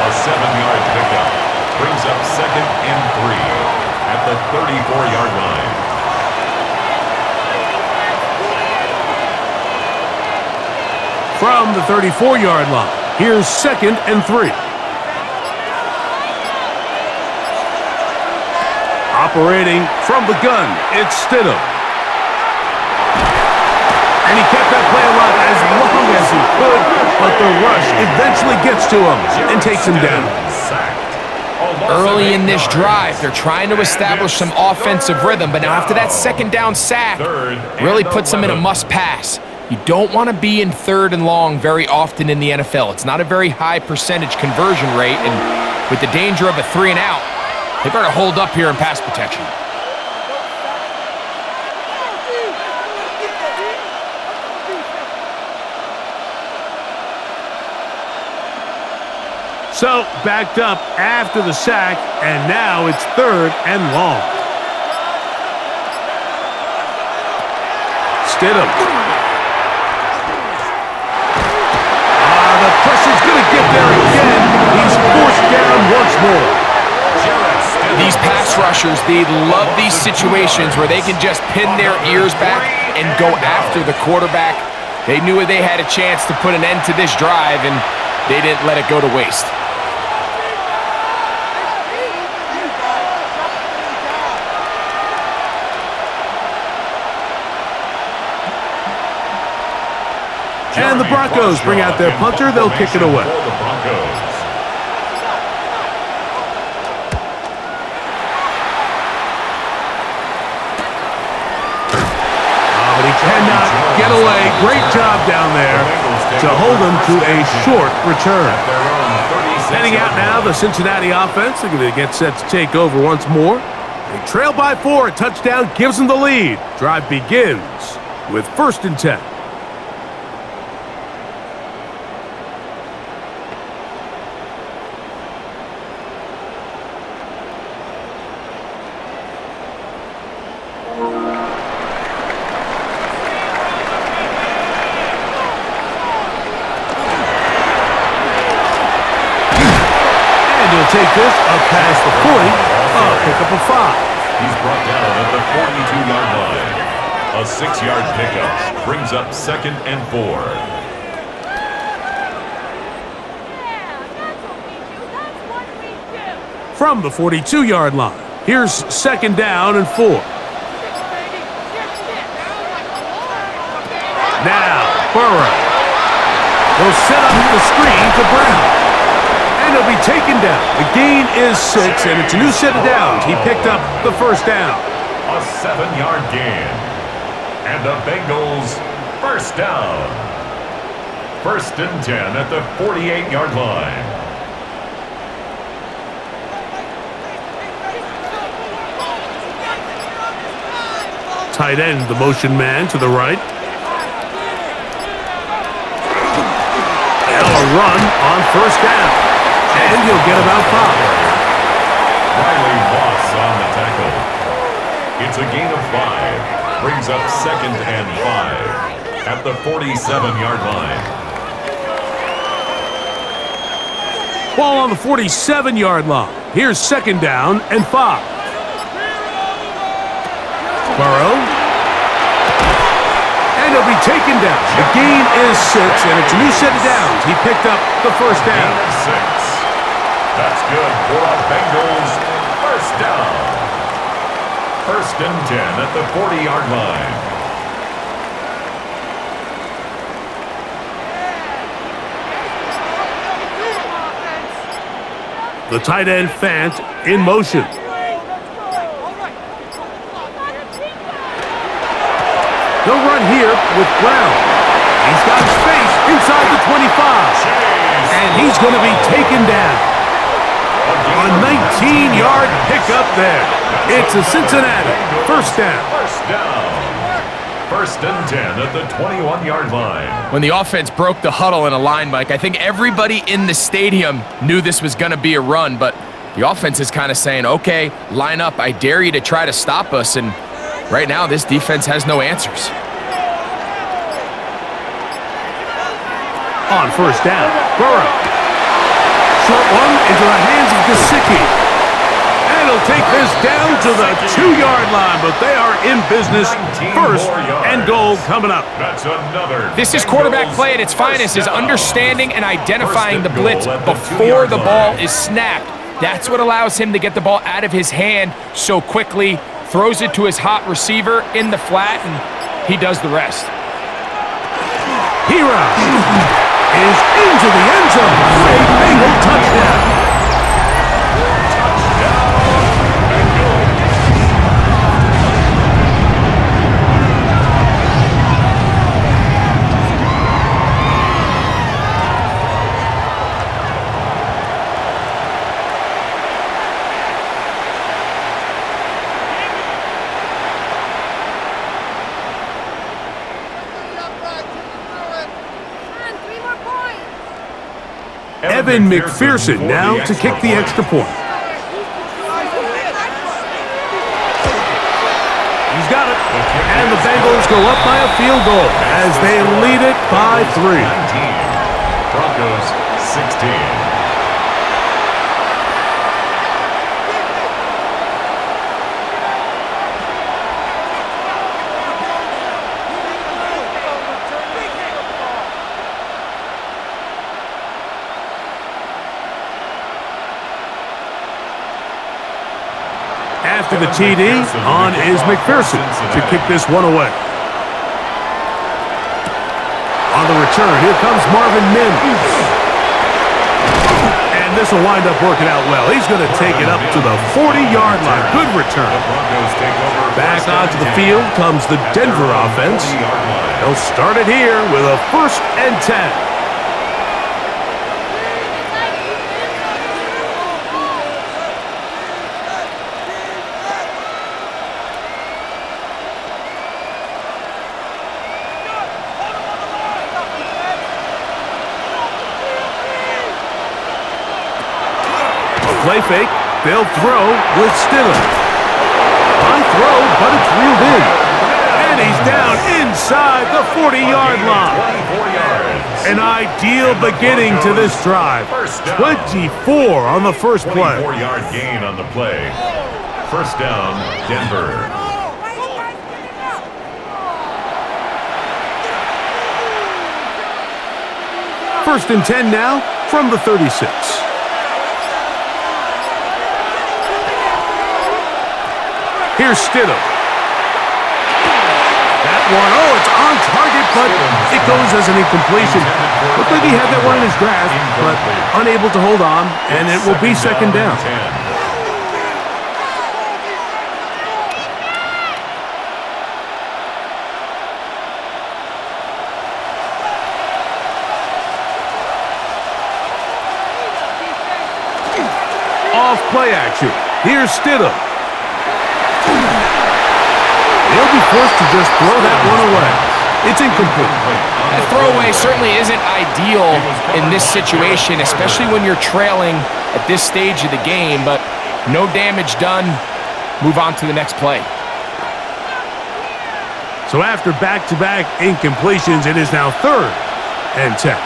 A 7-yard pickup. Brings up 2nd and 3 at the 34-yard line. From the 34-yard line, here's 2nd and 3. Operating from the gun, it's Stidham. And he kept that play alive as long as he could, but the rush eventually gets to him and takes him down. Early in this drive, they're trying to establish some offensive rhythm, but now after that 2nd down sack, really puts them in a must-pass. You don't want to be in 3rd and long very often in the NFL. It's not a very high percentage conversion rate, and with the danger of a 3 and out, they better hold up here in pass protection. So, backed up after the sack, and now it's 3rd and long. Stidham. The pressure's going to get there again. He's forced down once more. These pass rushers, they love these situations where they can just pin their ears back and go after the quarterback. They knew they had a chance to put an end to this drive, and they didn't let it go to waste. And the Broncos bring out their punter. They'll kick it away. But he cannot get away. Great job down there to hold him to a short return. Heading out now, the Cincinnati offense. They're going to get set to take over once more. They trail by 4. A touchdown gives them the lead. Drive begins with 1st and 10. Take this up past the 40, pick up a 5. He's brought down at the 42-yard line. A 6-yard pickup brings up 2nd and 4. From the 42-yard line, here's 2nd down and 4. Now, Burrow. They'll set up the screen to Brown. And he'll be taken down. The gain is 6, and it's a new set of downs. He picked up the 1st down. A 7-yard gain. And the Bengals 1st down. 1st and 10 at the 48-yard line. Tight end, the motion man to the right. And a run on 1st down. And he'll get about 5. Riley Moss on the tackle. It's a gain of 5. Brings up 2nd and 5 at the 47-yard line. Ball on the 47-yard line. Here's 2nd down and 5. Burrow. And he'll be taken down. The gain is 6, and it's a new set of downs. He picked up the 1st down. Gain of 6. That's good for a Bengals 1st down. 1st and 10 at the 40-yard line. The tight end, Fant, in motion. He'll run here with Brown. He's got space inside the 25. And he's going to be taken down. A 19-yard pickup there. It's a Cincinnati first down. First and 10 at the 21-yard line. When the offense broke the huddle in a line, Mike, I think everybody in the stadium knew this was going to be a run, but the offense is kind of saying, okay, line up. I dare you to try to stop us, and right now this defense has no answers. On first down, Burrow. Short one into the hands of Gesicki. And he'll take this down to the 2-yard line, but they are in business. First and goal coming up. That's another. This is quarterback play at its finest, is understanding and identifying the blitz before the ball is snapped. That's what allows him to get the ball out of his hand so quickly, throws it to his hot receiver in the flat, and he does the rest. Hero is into the end zone. A Bengal touchdown. Evan McPherson now to kick the extra point. He's got it. And the Bengals go up by a field goal as they lead it by 3. 19. Broncos 16. After the TD, on is McPherson to kick this one away. On the return, here comes Marvin Mims. And this will wind up working out well. He's going to take it up to the 40-yard line. Good return. Back onto the field comes the Denver offense. They'll start it here with a first and 10. Play fake, they'll throw with Stidham. High throw, but it's reeled in. And he's down inside the 40-yard line. An ideal beginning to this drive. 24 on the first play. 24-yard gain on the play. First down, Denver. First and 10 now from the 36. Here's Stidham. That one, oh, it's on target, but it goes as an incompletion. Looked like he had that one in his grasp, but unable to hold on, and it will be second down. Off play action. Here's Stidham. They'll be forced to just throw that one away. It's incomplete. That throwaway certainly isn't ideal in this situation, especially when you're trailing at this stage of the game, but no damage done. Move on to the next play. So after back-to-back incompletions, it is now third and 10.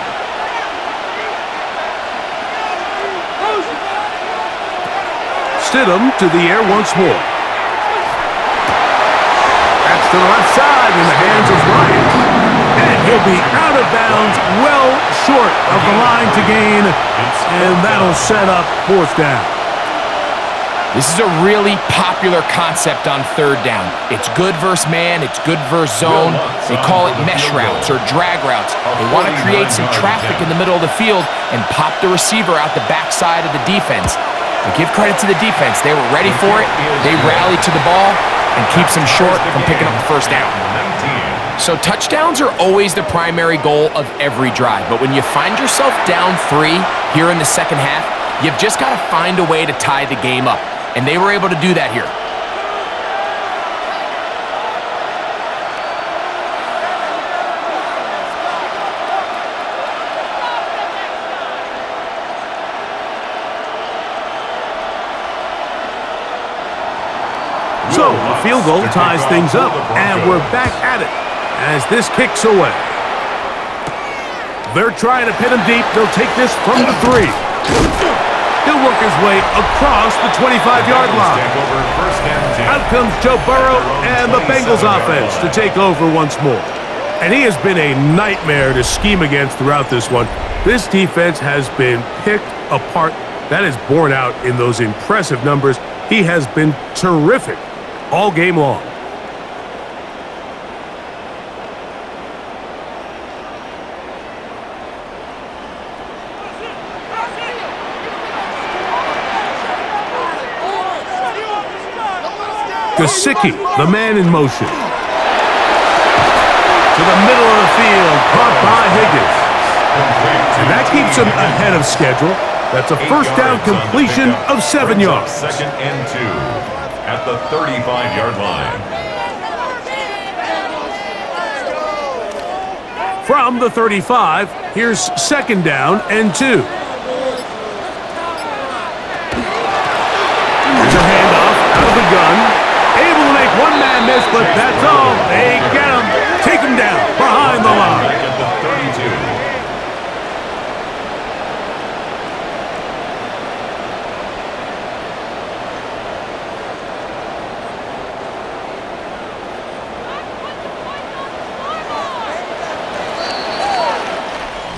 Stidham to the air once more. That's to the left side in the hands of Bryant. And he'll be out of bounds, well short of the line to gain. And that'll set up fourth down. This is a really popular concept on third down. It's good versus man, it's good versus zone. They call it mesh routes or drag routes. They want to create some traffic in the middle of the field and pop the receiver out the backside of the defense. But give credit to the defense. They were ready for it. They rallied to the ball and keeps them short from picking up the first down. So touchdowns are always the primary goal of every drive, but when you find yourself down 3 here in the second half, you've just got to find a way to tie the game up, and they were able to do that here. So, the field goal ties things up, and we're back at it as this kicks away. They're trying to pin him deep. They'll take this from the 3. He'll work his way across the 25-yard line. Out comes Joe Burrow and the Bengals offense to take over once more. And he has been a nightmare to scheme against throughout this one. This defense has been picked apart. That is borne out in those impressive numbers. He has been terrific all game long. Gesicki, the man in motion. To the middle of the field, caught by Higgins. And that keeps him ahead of schedule. That's a first down completion of 7 yards. Second and 2 at the 35-yard line. From the 35, here's second down and 2. Here's a handoff out of the gun. Able to make one man miss, but that's all. They get him. Take him down behind the line. Back at the 32.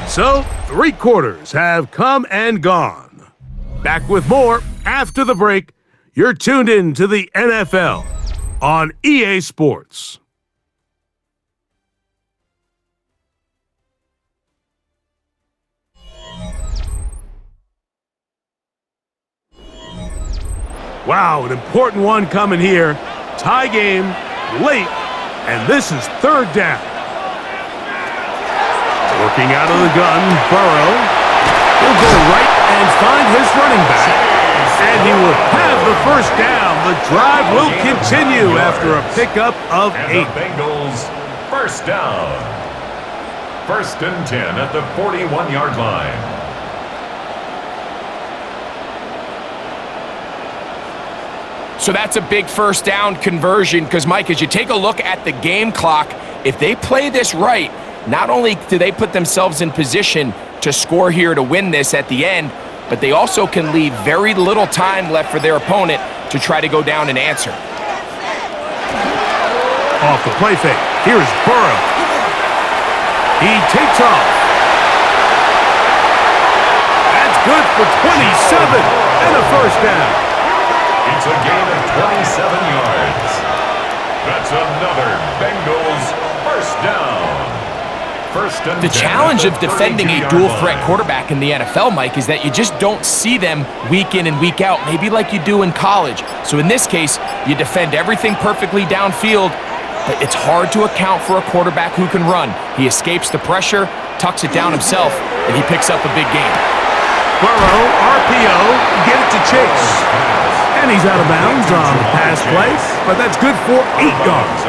So, 3 quarters have come and gone. Back with more after the break. You're tuned in to the NFL on EA Sports. Wow, an important one coming here. Tie game, late, and this is third down. Working out of the gun, Burrow. He'll go right and find his running back. And he will have the first down. The drive will continue after a pickup of 8. And the Bengals first down. First and 10 at the 41-yard line. So that's a big first down conversion because, Mike, as you take a look at the game clock, if they play this right, not only do they put themselves in position to score here to win this at the end, but they also can leave very little time left for their opponent to try to go down and answer. Off the play fake. Here's Burrow. He takes off. That's good for 27 and a first down. It's a gain of 27 yards. That's another Bengals first down. The challenge of defending a dual-threat quarterback in the NFL, Mike, is that you just don't see them week in and week out, maybe like you do in college. So in this case, you defend everything perfectly downfield, but it's hard to account for a quarterback who can run. He escapes the pressure, tucks it down himself, and he picks up a big gain. Burrow, RPO, get it to Chase. And he's out of bounds on the pass play, but that's good for 8 yards.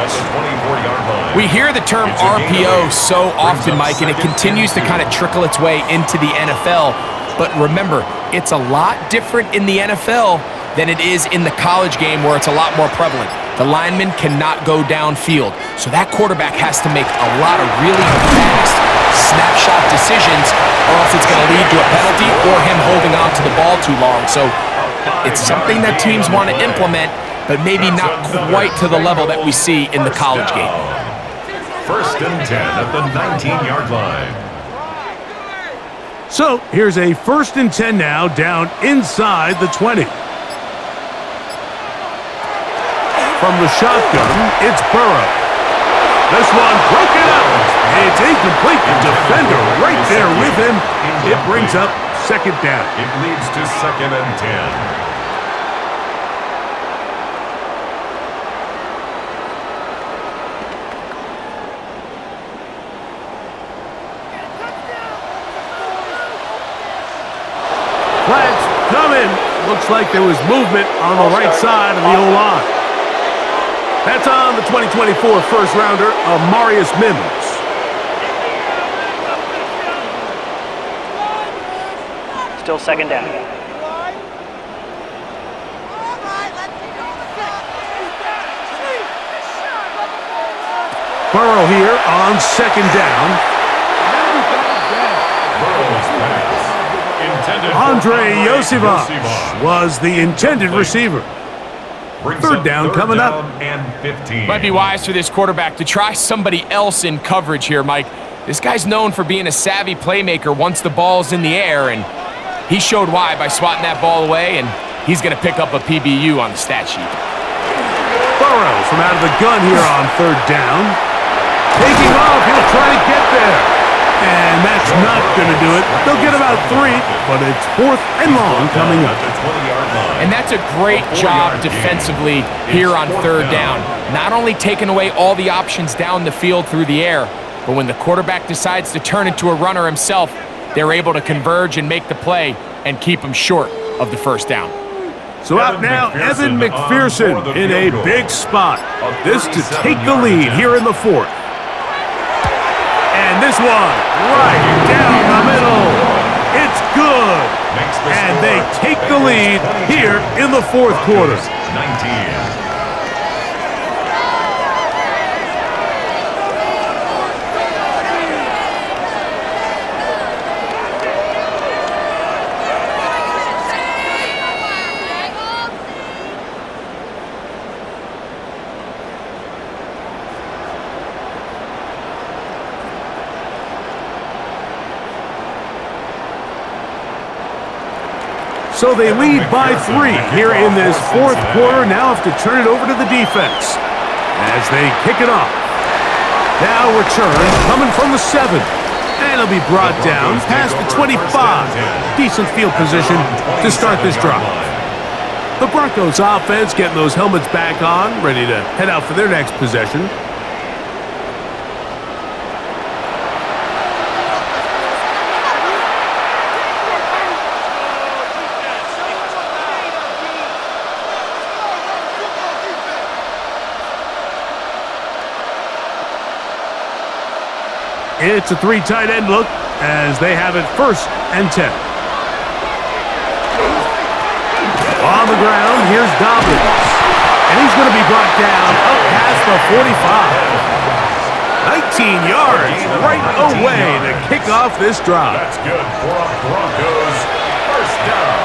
We hear the term RPO so often, Mike, and it continues to kind of trickle its way into the NFL. But remember, it's a lot different in the NFL than it is in the college game where it's a lot more prevalent. The lineman cannot go downfield, so that quarterback has to make a lot of really fast snapshot decisions, or else it's going to lead to a penalty or him holding on to the ball too long. So it's something that teams want to implement, but maybe not quite to the level that we see in the college game. First and 10 at the 19-yard line. So here's a first and 10 now down inside the 20. From the shotgun, it's Burrow. This one broken out. It's incomplete. The defender right there with him. It brings up second down. It leads to second and 10. Flats coming. Looks like there was movement on the right side of the O-line. That's on the 2024 first-rounder, Marius Mims. Still second down. Burrow here on second down. Andre Yosivach was the intended receiver. Third down coming up. Might be wise for this quarterback to try somebody else in coverage here, Mike. This guy's known for being a savvy playmaker once the ball's in the air, and he showed why by swatting that ball away, and he's going to pick up a PBU on the stat sheet. Burrow from out of the gun here on third down. Taking off, he'll try to get there. And that's not going to do it. They'll get about 3, but it's 4th and long coming up. And that's a great job defensively here on third down. Not only taking away all the options down the field through the air, but when the quarterback decides to turn into a runner himself, they're able to converge and make the play and keep him short of the first down. So out now, Evan McPherson in a big spot. This to take the lead here in the 4th. And this one, right down the middle. It's good. And they take the lead here in the 4th quarter. 19. So they lead by 3 here in this 4th quarter. Now have to turn it over to the defense as they kick it off. Now return coming from the 7. And it'll be brought down past the 25. Decent field position to start this drive. The Broncos offense getting those helmets back on, ready to head out for their next possession. It's a 3 tight end look as they have it 1st and 10. On the ground, here's Dobbins. And he's going to be brought down up past the 45. 19 yards right away to kick off this drive. That's good for a Broncos first down.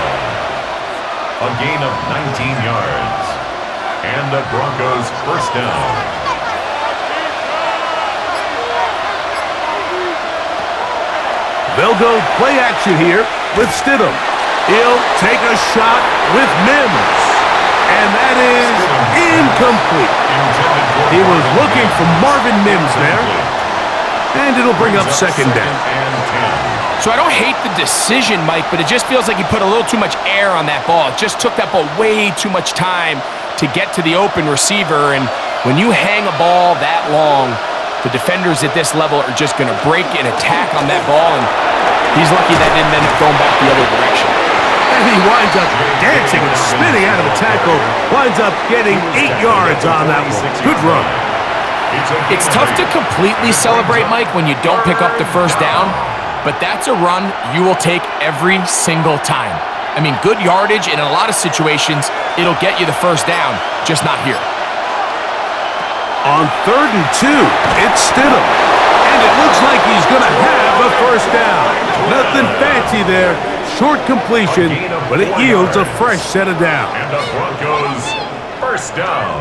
A gain of 19 yards. And the Broncos first down. They'll go play action here with Stidham. He'll take a shot with Mims. And that is incomplete. He was looking for Marvin Mims there. And it'll bring up second down. So I don't hate the decision, Mike, but it just feels like he put a little too much air on that ball. It just took that ball way too much time to get to the open receiver. And when you hang a ball that long, the defenders at this level are just going to break and attack on that ball, and he's lucky that didn't end up going back the other direction. And he winds up dancing and spinning out of a tackle, winds up getting 8 yards on that one. Good run. It's tough to completely celebrate, Mike, when you don't pick up the first down, but that's a run you will take every single time. I mean, good yardage, and in a lot of situations, it'll get you the first down, just not here. On 3rd and 2, it's Stidham. And it looks like he's going to have a first down. Nothing fancy there. Short completion, but it yields a fresh set of downs. And the Broncos first down.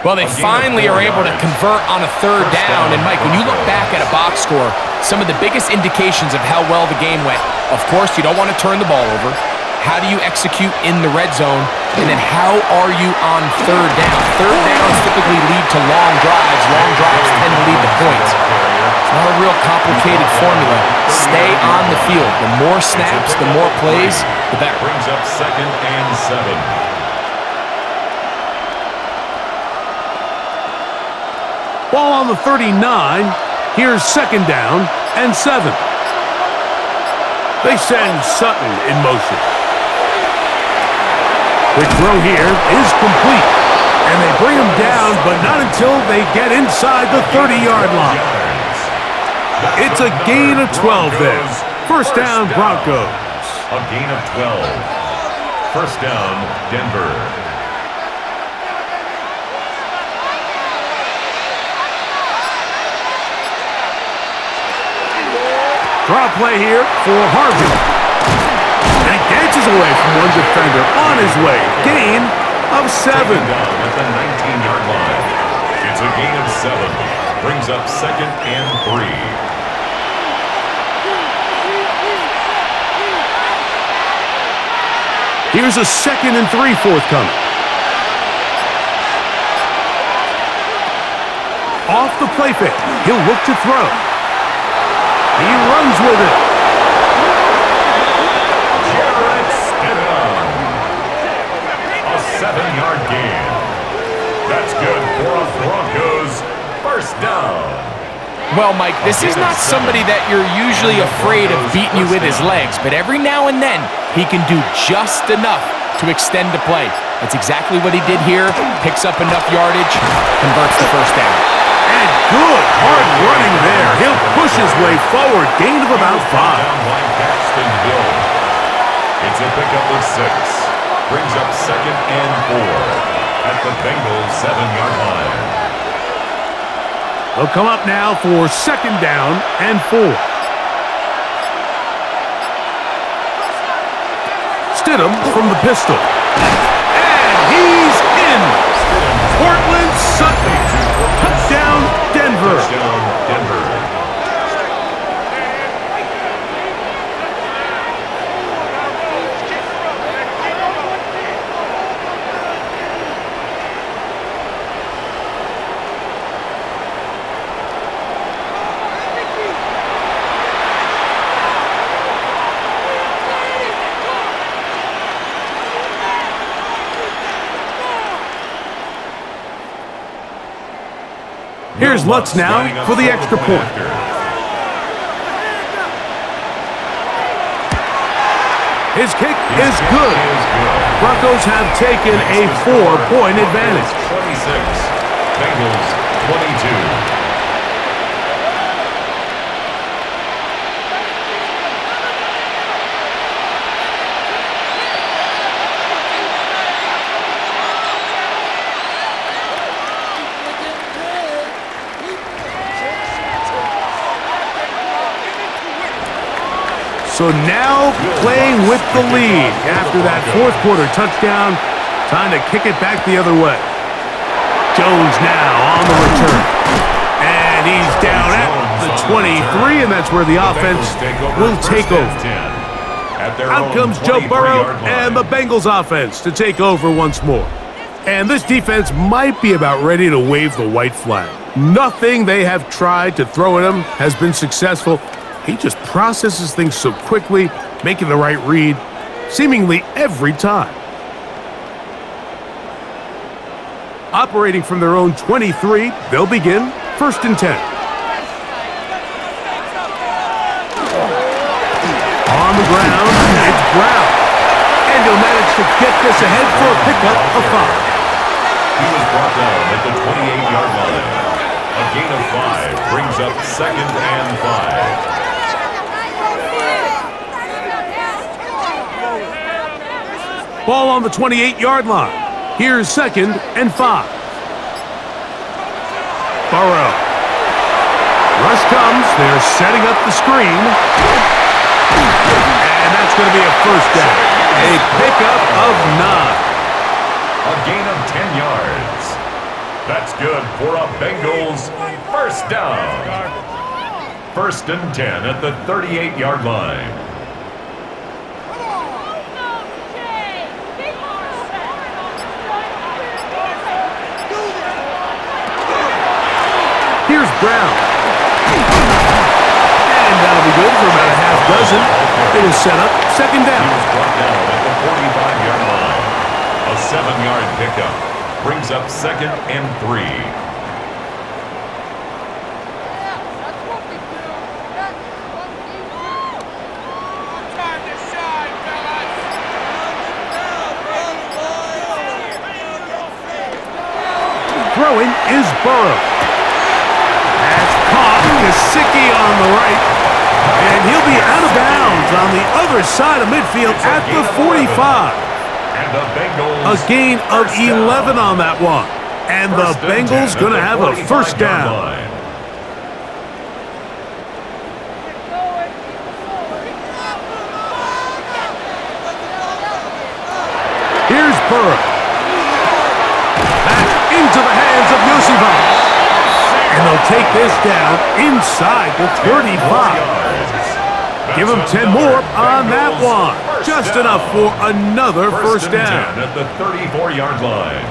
Well, they finally are able to convert on a 3rd down. And, Mike, when you look back at a box score, some of the biggest indications of how well the game went, of course, you don't want to turn the ball over. How do you execute in the red zone? And then how are you on 3rd down? 3rd downs typically lead to long drives. Long drives tend to lead to points. It's not a real complicated formula. Stay on the field. The more snaps, the more plays, the better. Brings up 2nd and 7. Ball on the 39. Here's 2nd down and 7. They send Sutton in motion. Quick throw here is complete. And they bring him down, but not until they get inside the 30-yard line. It's a gain of 12 then. First down, Broncos. A gain of 12. First down, Denver. Draw play here for Harvey. And he dances away from one defender on his way. Gain of 7. Taken down at the 19-yard line. It's a gain of 7. Brings up second and 3. Here's a 2nd and 3 forthcoming. Off the play fake. He'll look to throw. He runs with it. Jarrett Stidham. A 7-yard gain. That's good for a Broncos first down. Well, Mike, this is not somebody that you're usually afraid of beating you with his legs, but every now and then he can do just enough to extend the play. That's exactly what he did here. Picks up enough yardage, converts the first down. And good hard running there. He'll push his way forward. Gain of about 5. Down by Paxton Hill. It's a pickup of 6. Brings up second and 4 at the Bengals 7-yard line. They'll come up now for 2nd down and 4. Stidham from the pistol. And he's in. Portland Sutton. Touchdown, Denver. Touchdown, Denver. Here's Lutz now for the extra point. His kick is good. Broncos have taken a 4-point advantage. 26. Bengals 22. So now playing with the lead after that fourth quarter touchdown. Time to kick it back the other way. Jones now on the return. And he's down at the 23, and that's where the offense will take over. Out comes Joe Burrow and the Bengals offense to take over once more. And this defense might be about ready to wave the white flag. Nothing they have tried to throw at him has been successful. He just processes things so quickly, making the right read, seemingly every time. Operating from their own 23, they'll begin 1st and 10. On the ground, it's Brown. And he'll manage to get this ahead for a pickup of 5. He was brought down at the 28-yard line. A gain of 5 brings up 2nd and 5. Ball on the 28-yard line. Here's 2nd and 5. Burrow. Rush comes. They're setting up the screen. And that's going to be a first down. A pickup of 9. A gain of 10 yards. That's good for a Bengals first down. 1st and 10 at the 38-yard line. Here's Brown. And that'll be good for about a half dozen. It'll set up 2nd down. He was brought down at the 45-yard line. A 7-yard pickup brings up 2nd and 3. Throwing is Burrow. That's caught. Gesicki on the right. And he'll be out of bounds on the other side of midfield at the 45. And the Bengals. A gain of 11 on that one. And the Bengals going to have a first down. Here's Burrow. Back into the hands of Yosivas. And they'll take this down inside the 35. Give him 10 more on that one. Just enough for another first down. At the 34-yard line.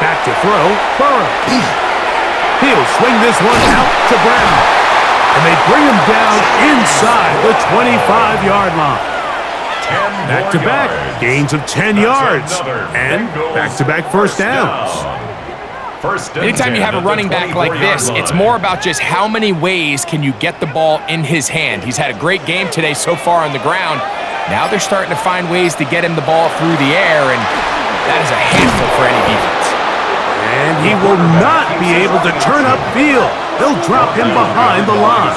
Back to throw, Burrow. He'll swing this one out to Brown. And they bring him down inside the 25-yard line. Back-to-back, gains of 10 yards. And back-to-back first downs. Anytime you have a running back like this, it's more about just how many ways can you get the ball in his hand. He's had a great game today so far on the ground. Now they're starting to find ways to get him the ball through the air, and that is a handful for any defense. And he will not be able to turn upfield. They'll drop him behind the line.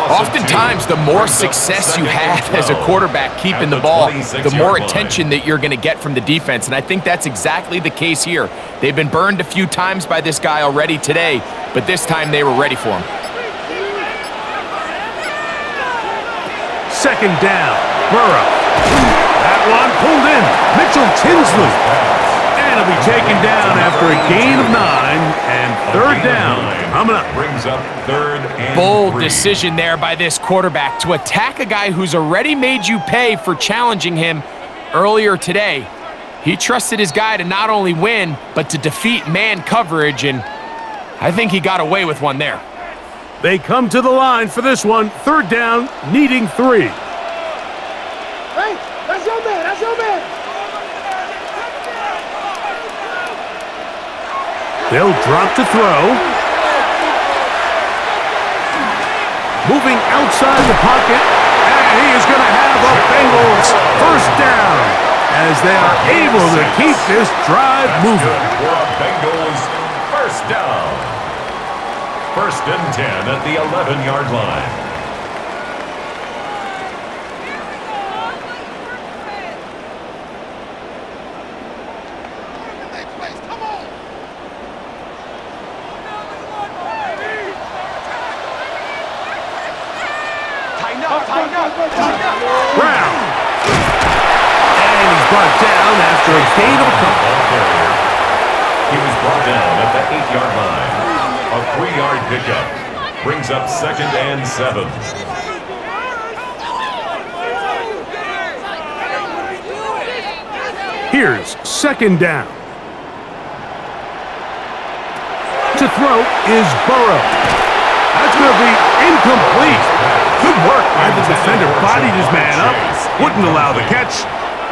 Oftentimes, the more success you have as a quarterback keeping the ball, the more attention that you're going to get from the defense, and I think that's exactly the case here. They've been burned a few times by this guy already today, but this time they were ready for him. Second down, Burrow. That one pulled in. Mitchell Tinsley. And he'll be taken down after a gain of 9, and third down coming up. Brings up third and Bold 3. decision there by this quarterback to attack a guy who's already made you pay for challenging him earlier today. He trusted his guy to not only win, but to defeat man coverage, and I think he got away with one there. They come to the line for this one. Third down, needing 3. Hey, that's your man. That's your man. They'll drop to throw. Moving outside the pocket. And he is going to have a Bengals first down as they are able to keep this drive moving. For a Bengals first down. First and 10 at the 11-yard line. Brown. And he's brought down after a gain of a couple. He was brought down at the 8-yard line. A 3-yard pickup brings up second and 7. Here's second down. To throw is Burrow. That's going to be incomplete. Good work by the defender. Bodied his man up. Wouldn't allow the catch.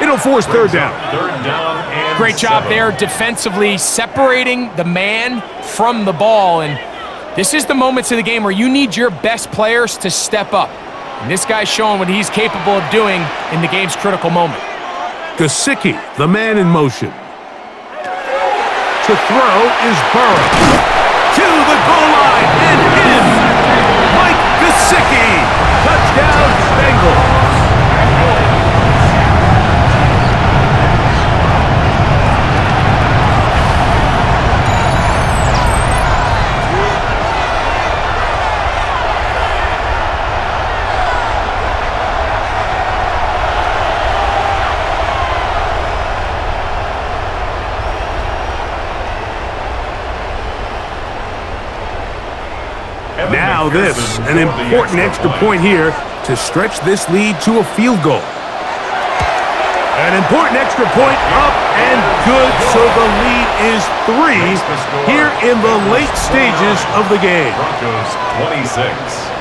It'll force third down. Third down and Great job 7. there defensively, separating the man from the ball. And this is the moments of the game where you need your best players to step up. And this guy's showing what he's capable of doing in the game's critical moment. Gesicki, the man in motion. To throw is Burrow. To the goal line and in. Mike Gesicki. Touchdown, Bengals. Now this, an important extra point here to stretch this lead to a field goal. An important extra point up and good, so the lead is 3 here in the late stages of the game. Broncos 26.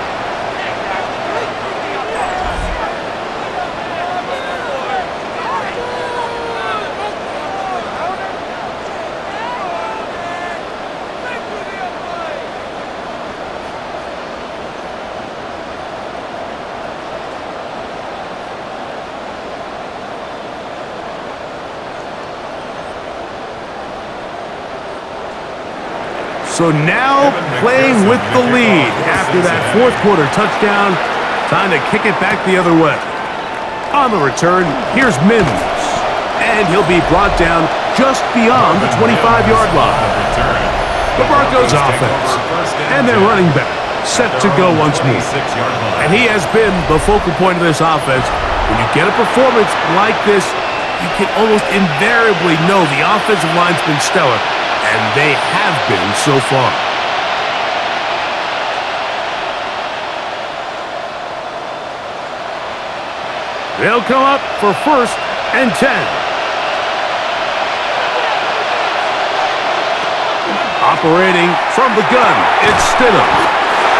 So now playing with the lead after that fourth quarter touchdown, time to kick it back the other way. On the return, here's Mims, and he'll be brought down just beyond the 25-yard line. The Broncos offense and their running back set to go once more. And he has been the focal point of this offense. When you get a performance like this, you can almost invariably know the offensive line's been stellar, and they have been so far. They'll come up for 1st and 10. Operating from the gun, it's Stidham.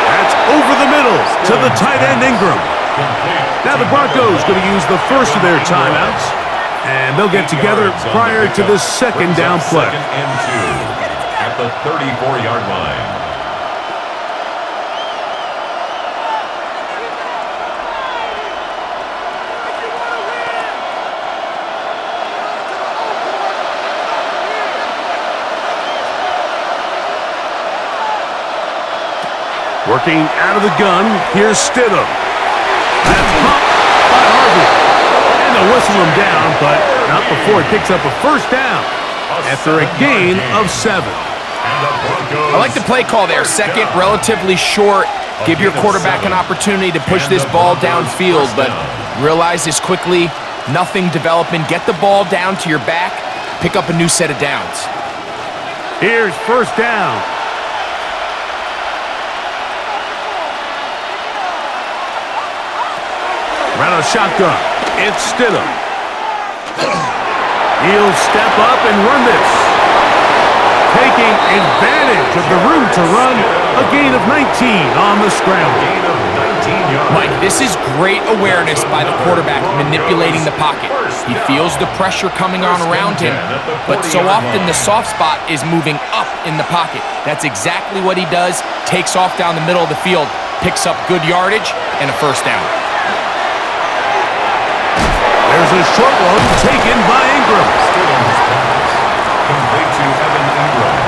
That's over the middle to the tight end Ingram. Now the Broncos going to use the first of their timeouts, and they'll get together prior to the second down play. 2nd and 2 at the 34-yard line. Working out of the gun, here's Stidham. That's popped by Harvey. And they'll whistle him down, but not before he picks up a first down after a gain of 7. I like the play call there. Second, relatively short. Give your quarterback an opportunity to push this ball downfield, but realize this quickly, nothing developing. Get the ball down to your back, pick up a new set of downs. Here's first down. Around a shotgun, it's Stidham. He'll step up and run this. Taking advantage of the room to run, a gain of 19 on the scramble. Mike, this is great awareness by the quarterback manipulating the pocket. He feels the pressure coming on around him, but so often the soft spot is moving up in the pocket. That's exactly what he does. Takes off down the middle of the field, picks up good yardage, and a first down. There's a short one taken by Ingram. Complete to Evan Ingram.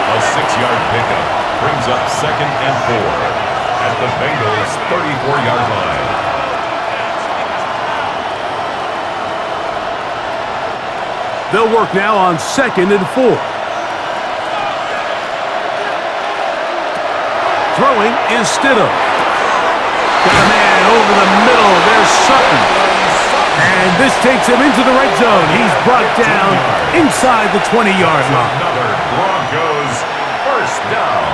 A 6-yard pickup brings up 2nd and 4 at the Bengals' 34-yard line. They'll work now on 2nd and 4. Throwing is Stidham. Got a man over the middle. There's Sutton. And this takes him into the red zone. He's brought down inside the 20-yard line. Another Broncos first down.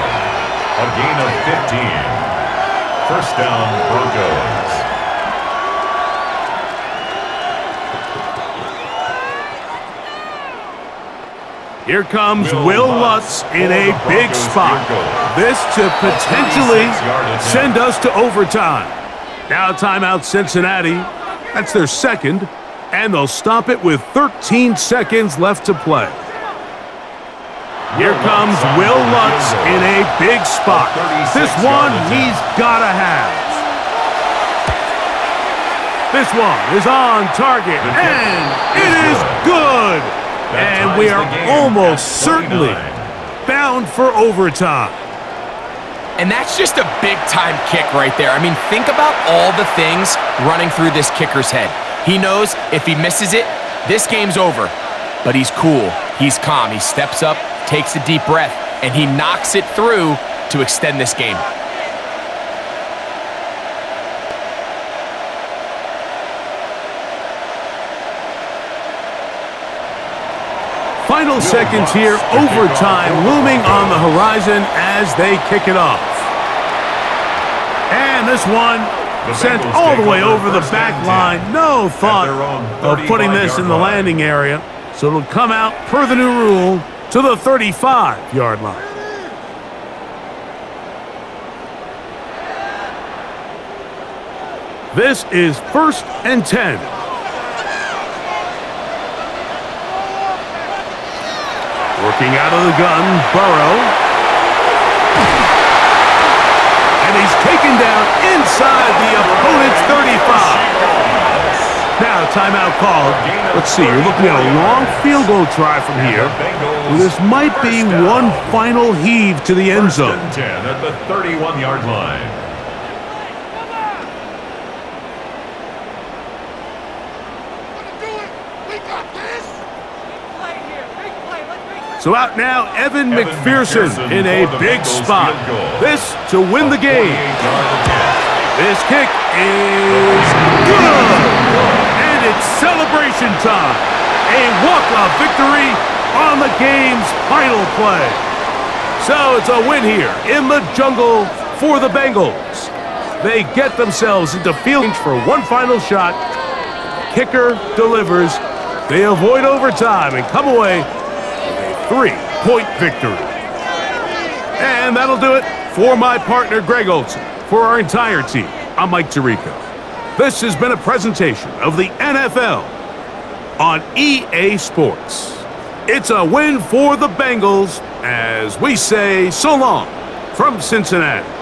A gain of 15. First down, Broncos. Here comes Will Lutz in a big spot. This to potentially send us to overtime. Now timeout Cincinnati. That's their second, and they'll stop it with 13 seconds left to play. Here comes Will Lutz in a big spot. This one he's got to have. This one is on target, and it is good. And we are almost certainly bound for overtime. And that's just a big-time kick right there. I mean, think about all the things running through this kicker's head. He knows if he misses it, this game's over. But he's cool. He's calm. He steps up, takes a deep breath, and he knocks it through to extend this game. Final seconds here, overtime looming on the horizon as they kick it off. And this one sent all the way over the back line. No thought of putting this in the landing area. So it'll come out, per the new rule, to the 35-yard line. This is 1st and 10. Working out of the gun, Burrow. And he's taken down inside the opponent's 35. Now, timeout called. Let's see, you're looking at a long field goal try from here. Well, this might be one final heave to the end zone. 10 at the 31-yard line. So out now, Evan McPherson in a big spot. This to win the game. This kick is good! And it's celebration time. A walk-off victory on the game's final play. So it's a win here in the jungle for the Bengals. They get themselves into field for one final shot. Kicker delivers. They avoid overtime and come away with a 3-point victory. And that'll do it for my partner, Greg Olson. For our entire team, I'm Mike Tirico. This has been a presentation of the NFL on EA Sports. It's a win for the Bengals as we say so long from Cincinnati.